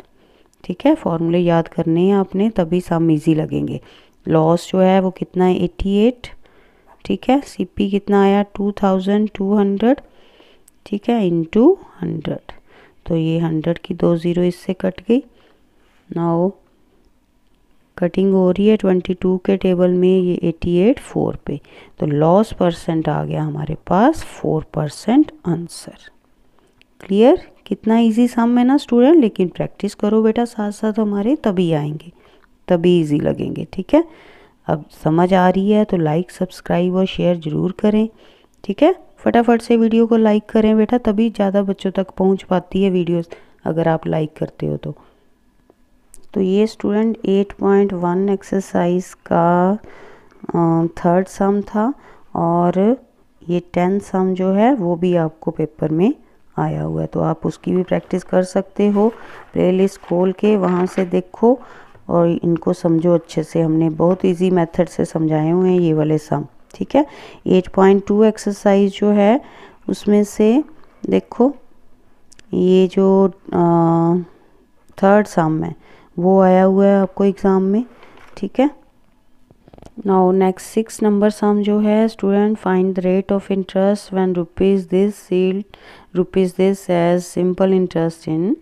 ठीक है। फॉर्मूले याद करने हैं आपने, तभी सम इजी लगेंगे। लॉस जो है वो कितना है 88, ठीक है। CP कितना आया 2200, ठीक है, इंटू 100। तो ये 100 की 2 ज़ीरो इससे कट गई। नाउ कटिंग हो रही है 22 के टेबल में, ये 88 4 पे, तो लॉस परसेंट आ गया हमारे पास 4% आंसर। क्लियर। कितना इजी सम है ना स्टूडेंट, लेकिन प्रैक्टिस करो बेटा साथ साथ हमारे, तभी आएंगे, तभी इजी लगेंगे, ठीक है। अब समझ आ रही है तो लाइक, सब्सक्राइब और शेयर ज़रूर करें, ठीक है। फटाफट से वीडियो को लाइक करें बेटा, तभी ज़्यादा बच्चों तक पहुंच पाती है वीडियोस, अगर आप लाइक करते हो तो ये स्टूडेंट 8.1 एक्सरसाइज का 3rd सम था, और ये 10th सम जो है वो भी आपको पेपर में आया हुआ है, तो आप उसकी भी प्रैक्टिस कर सकते हो। प्लेलिस्ट खोल के वहाँ से देखो और इनको समझो अच्छे से, हमने बहुत इजी मेथड से समझाए हुए हैं ये वाले सम, ठीक है। 8.2 एक्सरसाइज जो है उसमें से देखो ये जो थर्ड सम है वो आया हुआ है आपको एग्ज़ाम में, ठीक है। नाउ नेक्स्ट 6 नंबर सम जो है student, find the rate of interest when rupees this sealed rupees this as simple interest in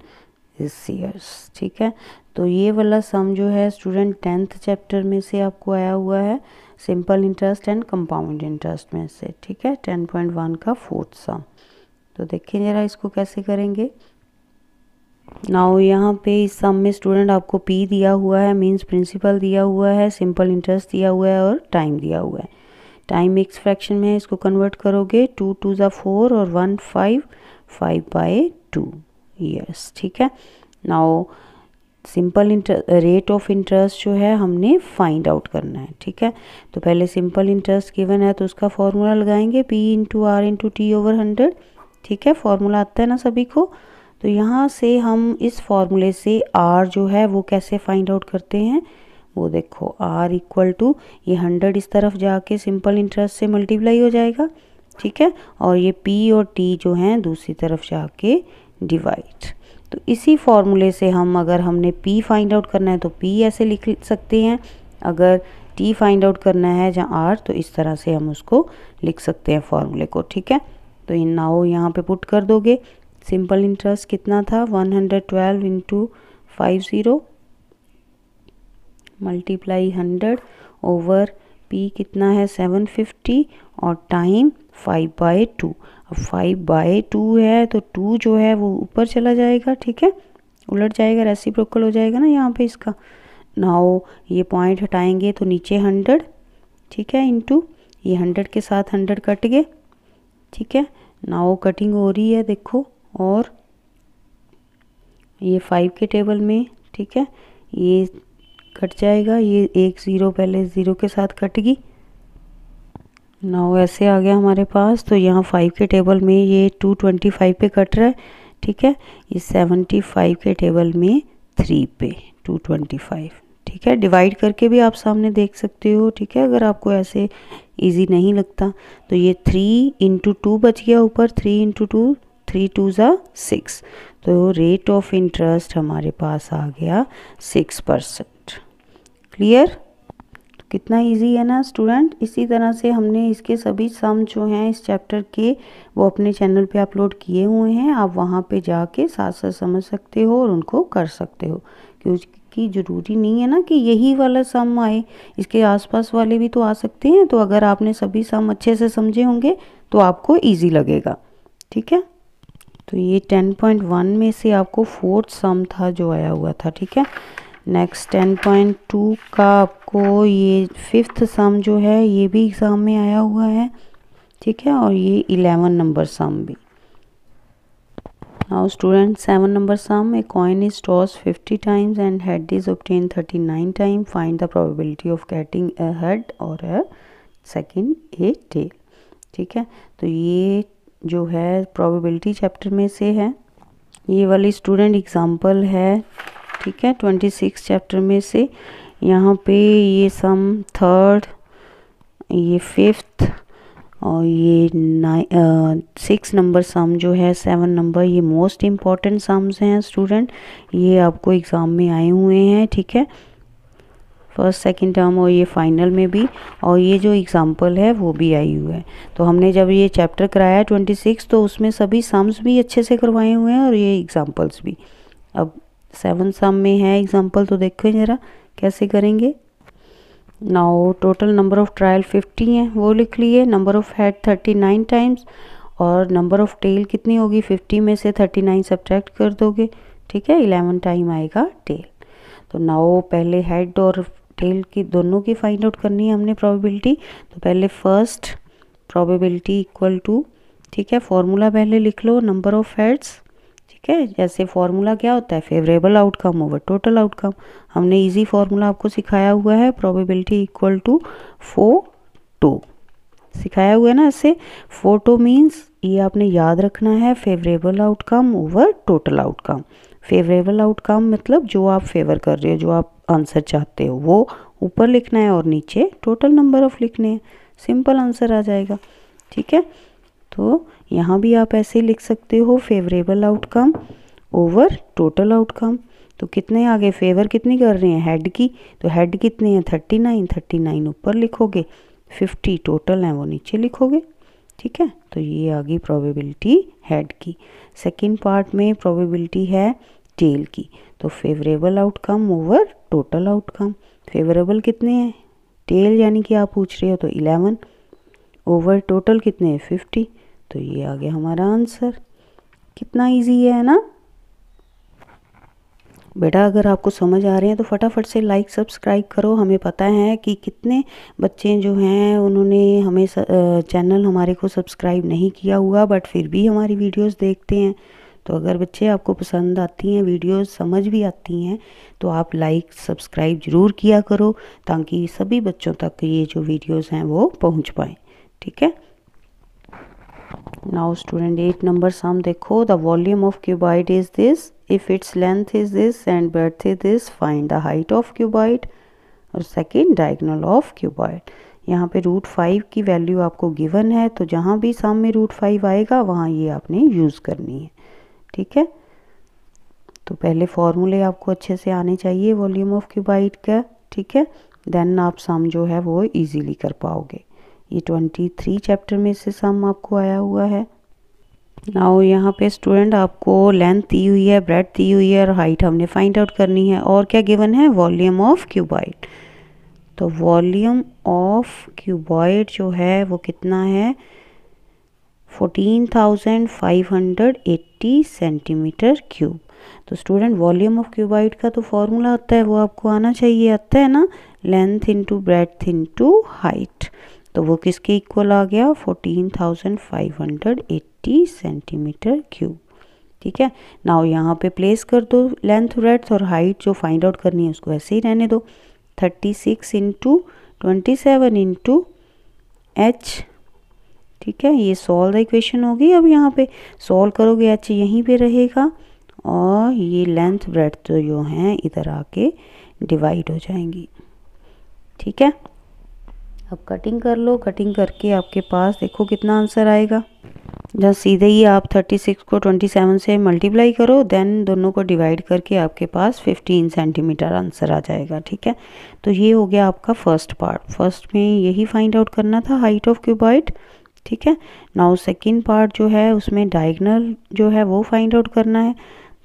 this years, ठीक है। तो ये वाला सम जो है स्टूडेंट 10th चैप्टर में से आपको आया हुआ है, simple interest and compound interest में से, ठीक है। 10.1 का 4th सम। तो देखिए ज़रा इसको कैसे करेंगे। नाउ यहाँ पे इस सम में स्टूडेंट आपको पी दिया हुआ है, मींस प्रिंसिपल दिया हुआ है, सिंपल इंटरेस्ट दिया हुआ है और टाइम दिया हुआ है। टाइम मिक्स फ्रैक्शन में है, इसको कन्वर्ट करोगे 2 2 ज़ा 4 और 1 5 5/2 ईयर्स, ठीक है। Now simple rate of interest जो है हमने फाइंड आउट करना है, ठीक है। तो पहले सिंपल इंटरेस्ट गिवन है तो उसका फॉर्मूला लगाएंगे P × R × T/100, ठीक है। फॉर्मूला आता है ना सभी को। तो यहाँ से हम इस फॉर्मूले से R जो है वो कैसे फाइंड आउट करते हैं, वो देखो R = ये 100 इस तरफ जाके सिंपल इंटरेस्ट से मल्टीप्लाई हो जाएगा, ठीक है। और ये P और T जो हैं दूसरी तरफ जाके डिवाइड। तो इसी फॉर्मूले से हम अगर हमने P फाइंड आउट करना है तो P ऐसे लिख सकते हैं, अगर T फाइंड आउट करना है जहाँ R तो इस तरह से हम उसको लिख सकते हैं फॉर्मूले को, ठीक है। तो इन नाउ यहाँ पे पुट कर दोगे। सिंपल इंटरेस्ट कितना था 112 × 50 मल्टीप्लाई 100 ओवर P कितना है 750 और टाइम 5/2। अब 5/2 है तो 2 जो है वो ऊपर चला जाएगा, ठीक है, उलट जाएगा, रेसिप्रोकल हो जाएगा ना यहाँ पे इसका। नाउ ये पॉइंट हटाएंगे तो नीचे 100, ठीक है, इंटू ये 100 के साथ 100 कट गए, ठीक है। नाउ कटिंग हो रही है देखो, और ये 5 के टेबल में, ठीक है, ये कट जाएगा, ये एक 0 पहले 0 के साथ कट गई। नाउ ऐसे आ गया हमारे पास। तो यहाँ 5 के टेबल में ये 225 पे कट रहा है, ठीक है। ये 75 के टेबल में 3 पे 225, ठीक है। डिवाइड करके भी आप सामने देख सकते हो, ठीक है, अगर आपको ऐसे इजी नहीं लगता। तो ये 3 × 2 बच गया ऊपर, 3 × 2 3 2 ज़ा 6। तो रेट ऑफ इंटरेस्ट हमारे पास आ गया 6%। क्लियर? कितना इजी है ना स्टूडेंट। इसी तरह से हमने इसके सभी सम जो हैं इस चैप्टर के वो अपने चैनल पे अपलोड किए हुए हैं, आप वहाँ पे जाके साथ साथ समझ सकते हो और उनको कर सकते हो, क्योंकि ज़रूरी नहीं है ना कि यही वाला सम आए, इसके आसपास वाले भी तो आ सकते हैं। तो अगर आपने सभी सम अच्छे से समझे होंगे तो आपको ईजी लगेगा, ठीक है। तो ये 10.1 में से आपको 4th सम था जो आया हुआ था, ठीक है। नेक्स्ट 10.2 का आपको ये 5th सम जो है ये भी एग्ज़ाम में आया हुआ है, ठीक है। और ये 11 नंबर सम भी। Now student 7 number sum, a coin is toss 50 times and head is obtain 39 time, find the probability of getting a head or a second A tell, ठीक है। तो ये जो है प्रोबेबिलिटी चैप्टर में से है, ये वाली स्टूडेंट एग्जांपल है, ठीक है, 26 चैप्टर में से। यहाँ पे ये सम 3rd, ये 5th और ये 6 नंबर सम जो है 7 नंबर, ये मोस्ट इम्पॉर्टेंट सम्स हैं स्टूडेंट, ये आपको एग्ज़ाम में आए हुए हैं, ठीक है, फर्स्ट सेकंड टर्म और ये फाइनल में भी। और ये जो एग्जांपल है वो भी आई हुआ है। तो हमने जब ये चैप्टर कराया 26 तो उसमें सभी सम्स भी अच्छे से करवाए हुए हैं और ये एग्जांपल्स भी। अब 7 सम में है एग्जांपल, तो देखो ज़रा कैसे करेंगे। Now total number of trial 50 है वो लिख लिए, नंबर ऑफ़ हेड 39 टाइम्स और नंबर ऑफ़ टेल कितनी होगी, 50 में से 39 सब्ट्रैक्ट कर दोगे, ठीक है, 11 टाइम आएगा टेल। तो नाउ पहले हेड और टेल की दोनों की फाइंड आउट करनी है हमने प्रोबेबिलिटी। तो पहले फर्स्ट प्रोबेबिलिटी इक्वल टू, ठीक है, फॉर्मूला पहले लिख लो, नंबर ऑफ़ हेड्स, ठीक है। जैसे फॉर्मूला क्या होता है, favourable outcome over total outcome. हमने इजी फॉर्मूला आपको सिखाया हुआ है, प्रोबेबिलिटी इक्वल टू 4/2 सिखाया हुआ है ना। इससे 4/2 मीन्स ये आपने याद रखना है, favourable outcome over total outcome. Favourable outcome मतलब जो आप फेवर कर रहे हो, जो आप आंसर चाहते हो वो ऊपर लिखना है और नीचे टोटल नंबर ऑफ लिखने हैं। सिंपल आंसर आ जाएगा। ठीक है, तो यहाँ भी आप ऐसे लिख सकते हो, favourable outcome over total outcome. तो कितने आगे, फेवर कितनी कर रहे हैं, हेड की, तो हेड कितने हैं 39, 39 ऊपर लिखोगे, 50 टोटल हैं वो नीचे लिखोगे। ठीक है, तो ये आ गई प्रोबेबिलिटी हेड की। सेकंड पार्ट में प्रोबेबिलिटी है टेल की, तो favourable outcome over total outcome. Favourable कितने हैं, टेल यानी कि आप पूछ रहे हो, तो 11 ओवर टोटल कितने हैं 50। तो ये आ गया हमारा आंसर। कितना इजी है ना बेटा। अगर आपको समझ आ रहे हैं तो फटाफट से लाइक सब्सक्राइब करो। हमें पता है कि कितने बच्चे जो हैं उन्होंने हमें चैनल हमारे को सब्सक्राइब नहीं किया हुआ, बट फिर भी हमारी वीडियोस देखते हैं। तो अगर बच्चे आपको पसंद आती हैं वीडियोस, समझ भी आती हैं, तो आप लाइक सब्सक्राइब ज़रूर किया करो, ताकि सभी बच्चों तक ये जो वीडियोस हैं वो पहुंच पाएँ। ठीक है, नाउ स्टूडेंट 8 नंबर सम देखो। The volume of cuboid is this, if its length is this and breadth is this, find the height of cuboid. और सेकंड, डायगोनल ऑफ क्यूबॉइड। यहाँ पे √5 की वैल्यू आपको गिवन है, तो जहाँ भी सम में √5 आएगा वहाँ ये आपने यूज़ करनी है। ठीक है, तो पहले फॉर्मूले आपको अच्छे से आने चाहिए वॉल्यूम ऑफ क्यूबॉइड का। ठीक है, देन आप सम जो है वो इजीली कर पाओगे। ये 23 चैप्टर में से सम आपको आया हुआ है। नाउ यहाँ पे स्टूडेंट आपको लेंथ दी हुई है, ब्रेड्थ दी हुई है और हाइट हमने फाइंड आउट करनी है। और क्या गिवन है, वॉल्यूम ऑफ क्यूबॉइड। तो वॉल्यूम ऑफ क्यूबॉइड जो है वो कितना है, 14,580 सेंटीमीटर क्यूब। तो स्टूडेंट वॉल्यूम ऑफ क्यूबॉइड का तो फॉर्मूला आता है, वो आपको आना चाहिए, आता है ना, length into breadth into height. तो वो किसके इक्वल आ गया, 14,580 सेंटीमीटर क्यूब। ठीक है, नाउ यहाँ पे प्लेस कर दो लेंथ, ब्रेड्थ और हाइट जो फाइंड आउट करनी है उसको ऐसे ही रहने दो। 36 इंटू 27 इंटू h। ठीक है, ये सॉल्व द इक्वेशन होगी। अब यहाँ पे सॉल्व करोगे h यहीं पे रहेगा और ये लेंथ ब्रेड्थ जो हैं इधर आके डिवाइड हो जाएंगी। ठीक है, अब कटिंग कर लो। कटिंग करके आपके पास देखो कितना आंसर आएगा। जहाँ सीधे ही आप 36 को 27 से मल्टीप्लाई करो, देन दोनों को डिवाइड करके आपके पास 15 सेंटीमीटर आंसर आ जाएगा। ठीक है, तो ये हो गया आपका फर्स्ट पार्ट। फर्स्ट में यही फाइंड आउट करना था, हाइट ऑफ क्यूबॉइड। ठीक है, नाउ सेकंड पार्ट जो है उसमें डायगोनल जो है वो फाइंड आउट करना है।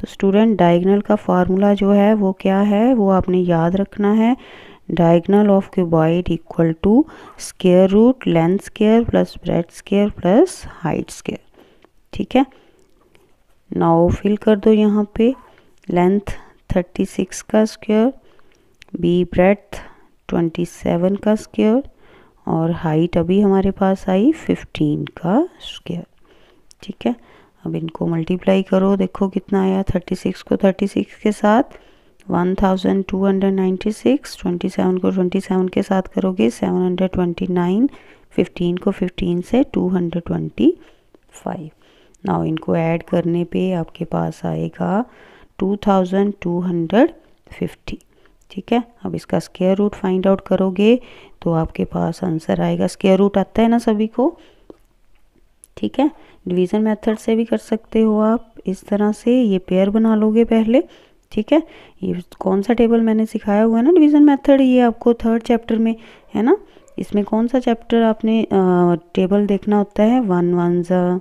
तो स्टूडेंट डायगोनल का फार्मूला जो है वो क्या है, वो आपने याद रखना है। Diagonal of cuboid equal to square root length square plus breadth square plus height square. ठीक है, नाउ फिल कर दो यहाँ पे, लेंथ 36 का स्क्वायर, बी ब्रेड्थ 27 का स्क्वायर और हाइट अभी हमारे पास आई 15 का स्क्वायर। ठीक है, अब इनको मल्टीप्लाई करो, देखो कितना आया, 36 को 36 के साथ 1296, 27 को 27 के साथ करोगे 729, 15 को 15 से 225। नाउ इनको ऐड करने पे आपके पास आएगा 2250। ठीक है, अब इसका स्क्वायर रूट फाइंड आउट करोगे तो आपके पास आंसर आएगा, स्क्वायर रूट आता है ना सभी को। ठीक है, डिवीज़न मेथड से भी कर सकते हो आप, इस तरह से ये पेयर बना लोगे पहले। ठीक है, ये कौन सा टेबल मैंने सिखाया हुआ है ना डिवीज़न मेथड, ये आपको 3rd चैप्टर में है ना। इसमें कौन सा चैप्टर आपने टेबल देखना होता है, 1 1 ज़ा,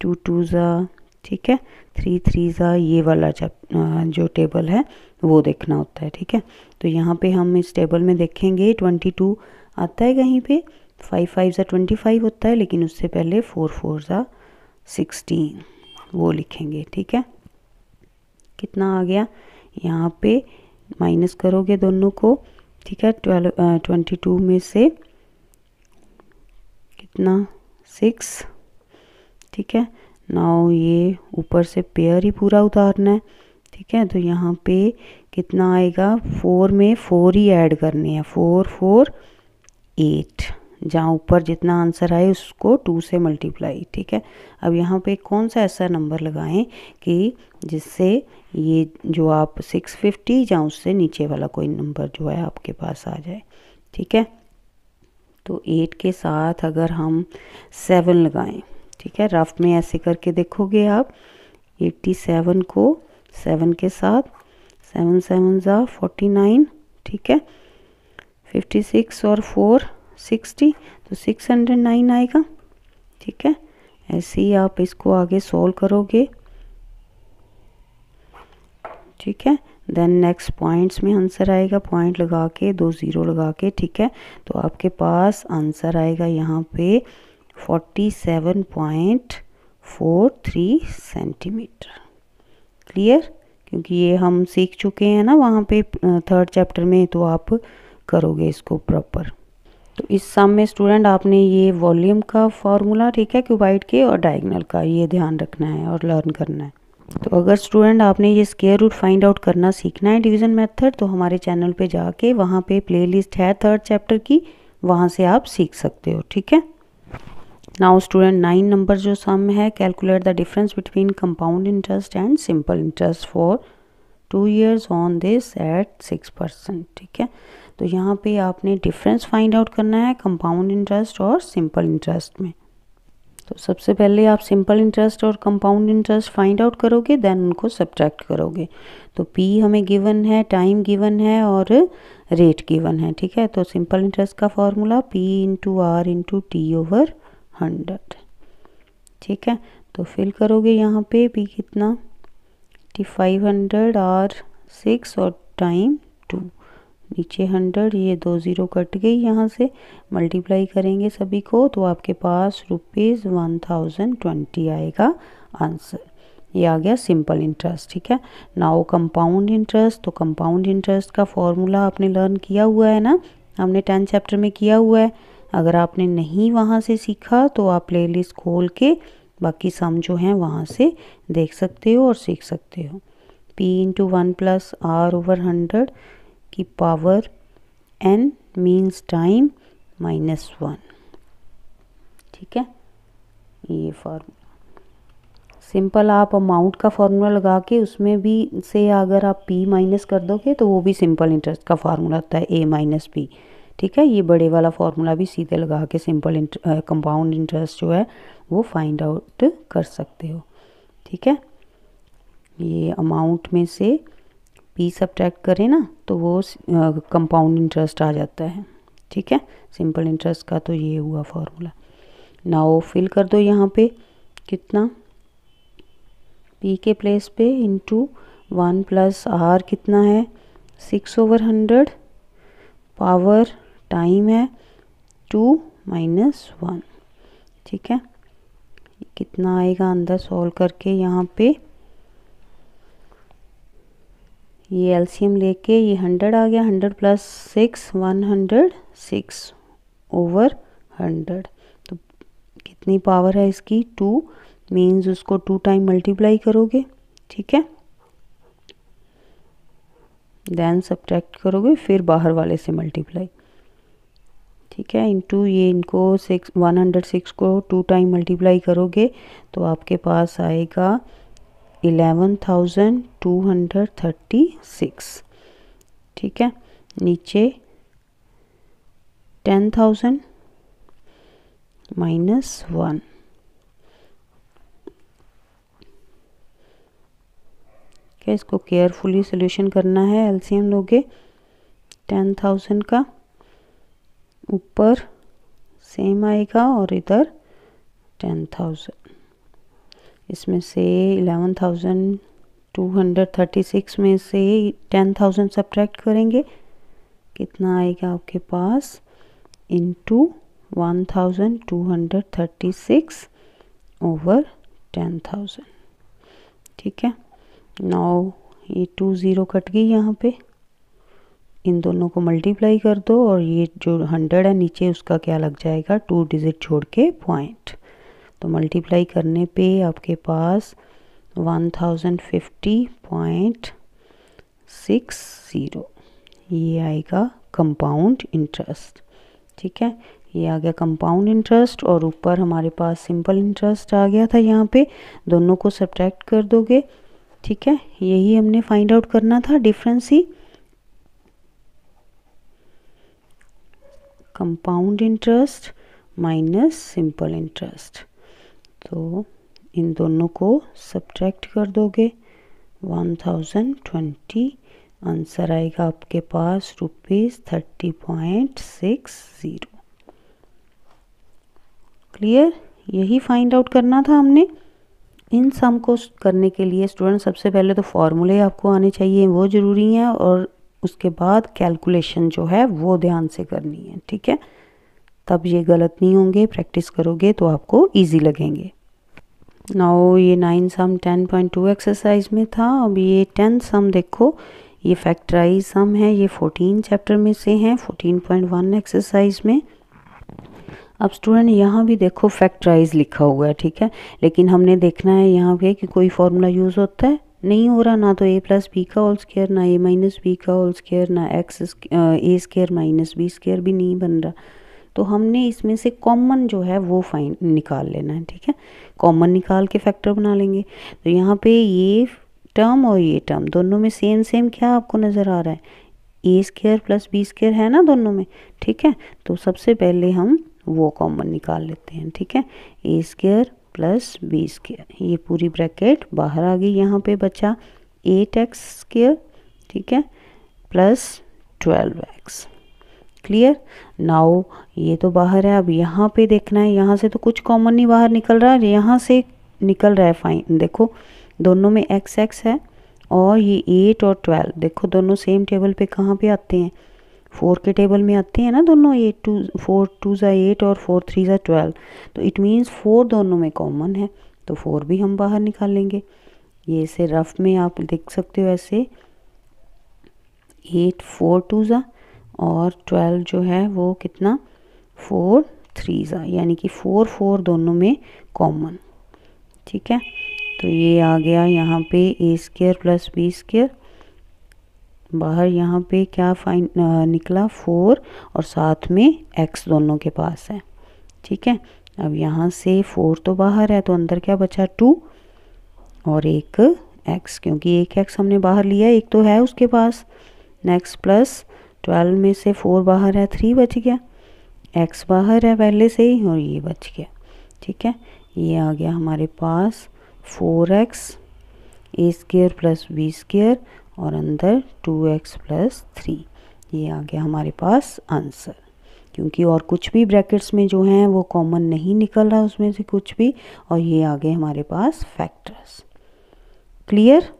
2 2 ज़ा, ठीक है, 3 3 ज़ा, ये वाला जो टेबल है वो देखना होता है। ठीक है, तो यहाँ पे हम इस टेबल में देखेंगे 22 आता है कहीं पे, 5 5 ज़ा 25 होता है, लेकिन उससे पहले 4 4 ज़ा 16 वो लिखेंगे। ठीक है, कितना आ गया, यहाँ पे माइनस करोगे दोनों को। ठीक है, 22 में से कितना 6। ठीक है, नाउ ये ऊपर से पेयर ही पूरा उतारना है। ठीक है, तो यहाँ पे कितना आएगा, 4 में 4 ही ऐड करने हैं, 4 4 8, जहाँ ऊपर जितना आंसर आए उसको 2 से मल्टीप्लाई। ठीक है, अब यहाँ पे कौन सा ऐसा नंबर लगाएं कि जिससे ये जो आप 650 या उससे नीचे वाला कोई नंबर जो है आपके पास आ जाए। ठीक है, तो 8 के साथ अगर हम 7 लगाएं, ठीक है, रफ में ऐसे करके देखोगे आप, 87 को 7 के साथ, 7 7 ज़ा 49, ठीक है, 56 और 4 60, तो 609 आएगा, ठीक है। ऐसे ही आप इसको आगे सोल्व करोगे, ठीक है। देन नेक्स्ट पॉइंट्स में आंसर आएगा, पॉइंट लगा के 2 ज़ीरो लगा के, ठीक है। तो आपके पास आंसर आएगा यहाँ पे 47.43 सेंटीमीटर। क्लियर, क्योंकि ये हम सीख चुके हैं ना वहाँ पे थर्ड चैप्टर में, तो आप करोगे इसको प्रॉपर। तो इस सम में स्टूडेंट आपने ये वॉल्यूम का फॉर्मूला, ठीक है, क्यूबाइड के और डायगोनल का, ये ध्यान रखना है और लर्न करना है। तो अगर स्टूडेंट आपने ये स्क्वायर रूट फाइंड आउट करना सीखना है डिवीज़न मेथड, तो हमारे चैनल पे जाके वहाँ पे प्लेलिस्ट है थर्ड चैप्टर की, वहाँ से आप सीख सकते हो, ठीक है। नाउ स्टूडेंट 9 नंबर जो सम है, calculate the difference between compound interest and simple interest for 2 years on this eight 6%, ठीक है। तो यहाँ पे आपने डिफरेंस फाइंड आउट करना है कंपाउंड इंटरेस्ट और सिंपल इंटरेस्ट में। तो सबसे पहले आप सिंपल इंटरेस्ट और कंपाउंड इंटरेस्ट फाइंड आउट करोगे, देन उनको सब्ट्रैक्ट करोगे। तो पी हमें गिवन है, टाइम गिवन है और रेट गिवन है, ठीक है। तो सिंपल इंटरेस्ट का formula P into R into T over 100, ठीक है। तो फिल करोगे यहाँ पे पी कितना, 500, आर 6 और टाइम 2, नीचे 100, ये 2 ज़ीरो कट गई यहाँ से, मल्टीप्लाई करेंगे सभी को, तो आपके पास ₹1020 आएगा आंसर। ये आ गया सिंपल इंटरेस्ट, ठीक है। नाउ कंपाउंड इंटरेस्ट, तो कंपाउंड इंटरेस्ट का फॉर्मूला आपने लर्न किया हुआ है ना, हमने 10 चैप्टर में किया हुआ है। अगर आपने नहीं वहाँ से सीखा तो आप प्लेलिस्ट खोल के बाकी सम जो हैं वहाँ से देख सकते हो और सीख सकते हो। P into 1 plus R over 100 की पावर n मीन्स टाइम -1, ठीक है। ये फॉर्मूला सिंपल, आप अमाउंट का फॉर्मूला लगा के उसमें भी से अगर आप p माइनस कर दोगे तो वो भी सिंपल इंटरेस्ट का फार्मूला होता है a माइनस p, ठीक है। ये बड़े वाला फार्मूला भी सीधे लगा के सिंपल कंपाउंड इंटरेस्ट जो है वो फाइंड आउट कर सकते हो, ठीक है। ये अमाउंट में से p सब्ट्रैक्ट करें ना तो वो कंपाउंड इंटरेस्ट आ जाता है, ठीक है। सिंपल इंटरेस्ट का तो ये हुआ फार्मूला। नाउ फिल कर दो यहाँ पे कितना, p के प्लेस पे इंटू 1 प्लस आर कितना है 6 ओवर 100, पावर टाइम है 2 माइनस 1, ठीक है। कितना आएगा अंदर सॉल्व करके, यहाँ पे ये एलसीएम लेके ये 100 आ गया, 100 प्लस 6 106 ओवर 100, तो कितनी पावर है इसकी 2, मीन्स उसको 2 टाइम मल्टीप्लाई करोगे, ठीक है। देन सब्ट्रैक्ट करोगे, फिर बाहर वाले से मल्टीप्लाई, ठीक है, इनटू ये इनको 106 को 2 टाइम मल्टीप्लाई करोगे तो आपके पास आएगा 11,236, ठीक है। नीचे 10,000 माइनस 1, क्या इसको केयरफुली सोल्यूशन करना है। एलसीएम लोगे 10,000 का, ऊपर सेम आएगा और इधर 10,000, इसमें से 11,236 में से 10,000 सब्ट्रैक्ट करेंगे, कितना आएगा आपके पास इंटू 1,236 ओवर 10,000, ठीक है। नाउ ये 2 ज़ीरो कट गई यहाँ पे, इन दोनों को मल्टीप्लाई कर दो और ये जो 100 है नीचे उसका क्या लग जाएगा 2 डिजिट छोड़ के पॉइंट, तो मल्टीप्लाई करने पे आपके पास 1050.60, ये आएगा कंपाउंड इंटरेस्ट, ठीक है। ये आ गया कंपाउंड इंटरेस्ट और ऊपर हमारे पास सिंपल इंटरेस्ट आ गया था। यहाँ पे दोनों को सब्ट्रैक्ट कर दोगे, ठीक है। यही हमने फाइंड आउट करना था, डिफरेंस ही। Compound interest minus simple interest. तो इन दोनों को सब्ट्रैक्ट कर दोगे 1020, आंसर आएगा आपके पास ₹30.60। क्लियर? यही फाइंड आउट करना था हमने। इन सम को करने के लिए स्टूडेंट सबसे पहले तो फॉर्मूले आपको आने चाहिए, वो ज़रूरी हैं, और उसके बाद कैलकुलेशन जो है वो ध्यान से करनी है, ठीक है? तब ये गलत नहीं होंगे, प्रैक्टिस करोगे तो आपको इजी लगेंगे। नाउ ये 9 सम 10.2 एक्सरसाइज में था। अब ये 10 सम देखो, ये फैक्टराइज सम है, ये 14 चैप्टर में से हैं, 14.1 एक्सरसाइज में। अब स्टूडेंट यहाँ भी देखो फैक्टराइज लिखा हुआ है, ठीक है, लेकिन हमने देखना है यहाँ पे कि कोई फॉर्मूला यूज़ होता है, नहीं हो रहा, ना तो a प्लस बी का होल स्क्वायर, ना a माइनस बी का होल स्क्वायर, ना x a square minus B square भी नहीं बन रहा। तो हमने इसमें से कॉमन जो है वो निकाल लेना है, ठीक है। कॉमन निकाल के फैक्टर बना लेंगे। तो यहाँ पे ये टर्म और ये टर्म दोनों में सेम सेम क्या आपको नज़र आ रहा है, a square plus B square है ना दोनों में, ठीक है। तो सबसे पहले हम वो कॉमन निकाल लेते हैं, ठीक है। a square plus B square, ये पूरी ब्रैकेट बाहर आ गई, यहाँ पे बचा 8x स्क्वायर, ठीक है, प्लस 12x। क्लियर? नाउ ये तो बाहर है, अब यहाँ पे देखना है, यहाँ से तो कुछ कॉमन नहीं बाहर निकल रहा है, यहाँ से निकल रहा है फाइन। देखो दोनों में x है, और ये 8 और 12 देखो दोनों सेम टेबल पे कहाँ पे आते हैं, 4 के टेबल में आते हैं ना दोनों, 4 2 ज़ा 8 और 4 3 ज़ा 12। तो इट मीन्स 4 दोनों में कॉमन है, तो 4 भी हम बाहर निकाल लेंगे। ये से रफ में आप देख सकते हो ऐसे, 8 4 2 ज़ा और 12 जो है वो कितना 4 3 ज़ा, यानी कि 4 4 दोनों में कॉमन, ठीक है। तो ये आ गया यहाँ पे a square plus B square, बाहर यहाँ पे क्या निकला 4 और साथ में x दोनों के पास है, ठीक है। अब यहाँ से 4 तो बाहर है, तो अंदर क्या बचा 2 और एक x, क्योंकि एक x हमने बाहर लिया, एक तो है उसके पास। नेक्स्ट प्लस 12 में से 4 बाहर है, 3 बच गया, x बाहर है पहले से ही और ये बच गया, ठीक है। ये आ गया हमारे पास 4x a square plus B square और अंदर 2x प्लस 3, ये आ गया हमारे पास आंसर। क्योंकि और कुछ भी ब्रैकेट्स में जो हैं वो कॉमन नहीं निकल रहा उसमें से कुछ भी, और ये आ गए हमारे पास फैक्टर्स। क्लियर?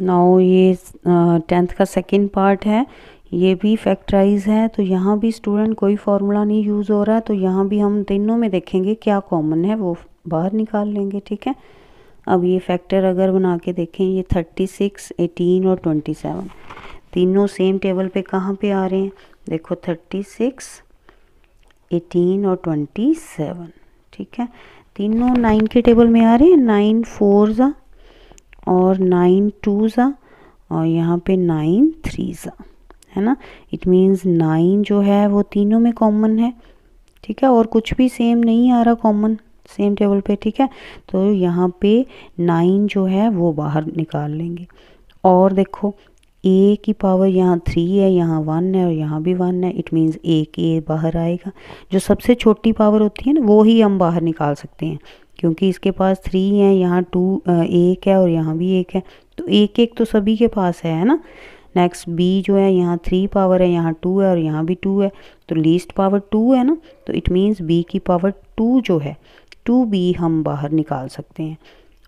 नाउ ये 10th का सेकंड पार्ट है, ये भी फैक्टराइज है। तो यहाँ भी स्टूडेंट कोई फार्मूला नहीं यूज़ हो रहा, तो यहाँ भी हम तीनों में देखेंगे क्या कॉमन है वो बाहर निकाल लेंगे, ठीक है। अब ये फैक्टर अगर बना के देखें, ये 36 18 और 27 तीनों सेम टेबल पे कहाँ पे आ रहे हैं, देखो 36 18 और 27, ठीक है। तीनों 9 के टेबल में आ रहे हैं, 9 4 ज़ा और 9 2 ज़ा और यहाँ पे 9 3 ज़ा, है ना। इट मीन्स 9 जो है वो तीनों में कॉमन है, ठीक है, और कुछ भी सेम नहीं आ रहा कॉमन सेम टेबल पे, ठीक है। तो यहाँ पे 9 जो है वो बाहर निकाल लेंगे। और देखो a की पावर यहाँ 3 है, यहाँ 1 है और यहाँ भी 1 है, इट मीन्स एक a बाहर आएगा। जो सबसे छोटी पावर होती है ना वो ही हम बाहर निकाल सकते हैं, क्योंकि इसके पास 3 है, यहाँ 2 1 है और यहाँ भी 1 है, तो एक एक तो सभी के पास है ना। नेक्स्ट b जो है यहाँ 3 पावर है, यहाँ 2 है और यहाँ भी 2 है, तो लीस्ट पावर 2 है ना, तो इट मीन्स b की पावर 2 जो है 2b हम बाहर निकाल सकते हैं।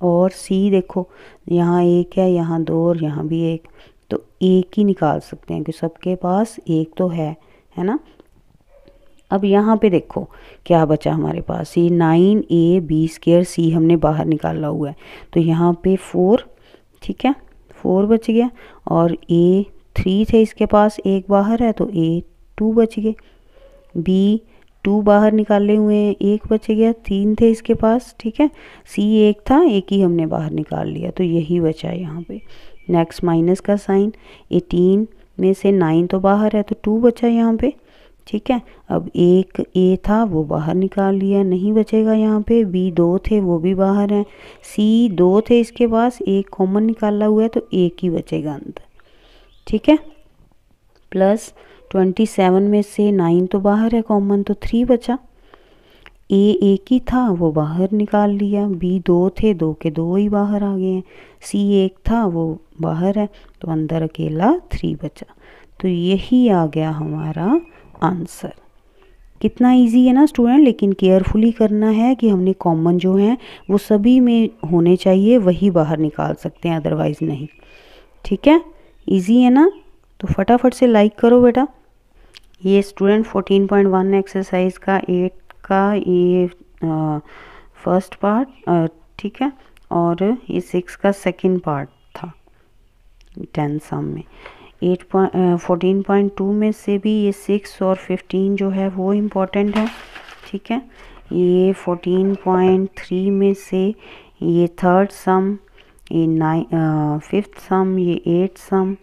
और c देखो यहाँ 1 है, यहाँ 2 और यहाँ भी 1, तो एक ही निकाल सकते हैं, क्योंकि सबके पास एक तो है ना। अब यहाँ पे देखो क्या बचा हमारे पास, ये 9a b स्क्वायर c हमने बाहर निकाला हुआ है, तो यहाँ पे 4, ठीक है, 4 बच गया, और a 3 थे इसके पास, एक बाहर है, तो a 2 बच गए, b 2 बाहर निकाले हुए हैं, एक बच गया, 3 थे इसके पास, ठीक है, c एक था, एक ही हमने बाहर निकाल लिया, तो यही बचा है यहाँ पे। नेक्स्ट माइनस का साइन, 18 में से 9 तो बाहर है, तो 2 बचा यहाँ पे, ठीक है। अब एक a था वो बाहर निकाल लिया, नहीं बचेगा यहाँ पे, b 2 थे वो भी बाहर हैं, c 2 थे इसके पास, एक कॉमन निकाला हुआ है, तो एक ही बचेगा अंदर, ठीक है। प्लस 27 में से 9 तो बाहर है कॉमन, तो 3 बचा। ए एक ही था वो बाहर निकाल लिया, बी 2 थे, 2 के 2 ही बाहर आ गए हैं, सी 1 था वो बाहर है, तो अंदर अकेला 3 बचा। तो यही आ गया हमारा आंसर। कितना इजी है ना स्टूडेंट, लेकिन केयरफुली करना है कि हमने कॉमन जो है वो सभी में होने चाहिए, वही बाहर निकाल सकते हैं, अदरवाइज़ नहीं। ठीक है, इजी है ना, तो फटाफट से लाइक करो बेटा। ये स्टूडेंट 14.1 एक्सरसाइज का 8 का ये फर्स्ट पार्ट, ठीक है, और ये 6 का सेकंड पार्ट था 10 सम में। 14.2 में से भी ये 6 और 15 जो है वो इम्पोर्टेंट है। ठीक है, ये 14.3 में से ये थर्ड सम, ये फिफ्थ सम, ये 8 सम,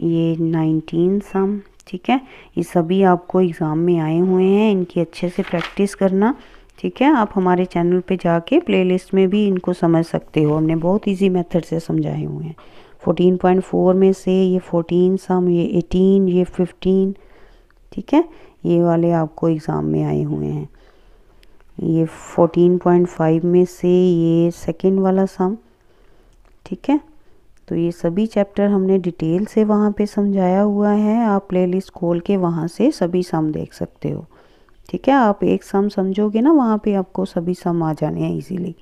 ये 19 सम। ठीक है, ये सभी आपको एग्ज़ाम में आए हुए हैं, इनकी अच्छे से प्रैक्टिस करना। ठीक है, आप हमारे चैनल पे जाके प्लेलिस्ट में भी इनको समझ सकते हो, हमने बहुत इजी मेथड से समझाए हुए हैं। 14.4 में से ये 14 सम, ये 18, ये 15। ठीक है, ये वाले आपको एग्ज़ाम में आए हुए हैं। ये 14.5 में से ये सेकंड वाला सम। ठीक है, तो ये सभी चैप्टर हमने डिटेल से वहाँ पे समझाया हुआ है, आप प्लेलिस्ट खोल के वहाँ से सभी सम देख सकते हो। ठीक है, आप एक सम समझोगे ना, वहाँ पे आपको सभी सम आ जाने हैं इजीली।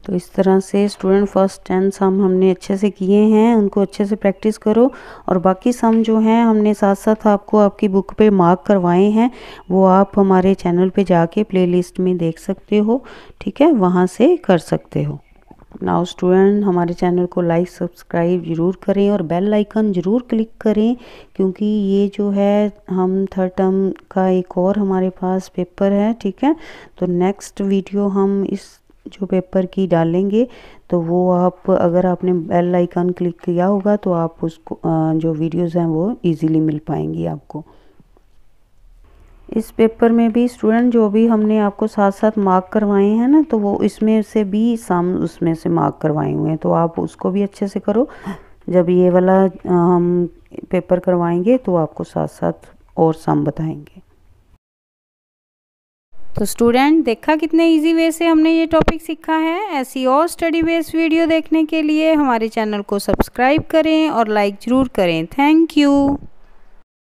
तो इस तरह से स्टूडेंट फर्स्ट 10 सम हमने अच्छे से किए हैं, उनको अच्छे से प्रैक्टिस करो। और बाकी सम जो हैं हमने साथ साथ आपको आपकी बुक पे मार्क करवाए हैं, वो आप हमारे चैनल पे जाके प्लेलिस्ट में देख सकते हो। ठीक है, वहाँ से कर सकते हो। नाउ स्टूडेंट, हमारे चैनल को लाइक सब्सक्राइब ज़रूर करें और बेल आइकन ज़रूर क्लिक करें, क्योंकि ये जो है हम थर्ड टर्म का एक और हमारे पास पेपर है। ठीक है, तो नेक्स्ट वीडियो हम इस जो पेपर की डालेंगे, तो वो आप अगर आपने बेल आइकन क्लिक किया होगा तो आप उसको जो वीडियोस हैं वो इजीली मिल पाएंगी आपको। इस पेपर में भी स्टूडेंट जो भी हमने आपको साथ साथ मार्क करवाए हैं ना, तो वो इसमें से भी सम उसमें से मार्क करवाए हुए हैं, तो आप उसको भी अच्छे से करो। जब ये वाला हम पेपर करवाएंगे तो आपको साथ साथ और सम बताएंगे। तो स्टूडेंट, देखा कितने इजी वे से हमने ये टॉपिक सीखा है। ऐसी और स्टडी बेस्ड वीडियो देखने के लिए हमारे चैनल को सब्सक्राइब करें और लाइक ज़रूर करें। Thank you.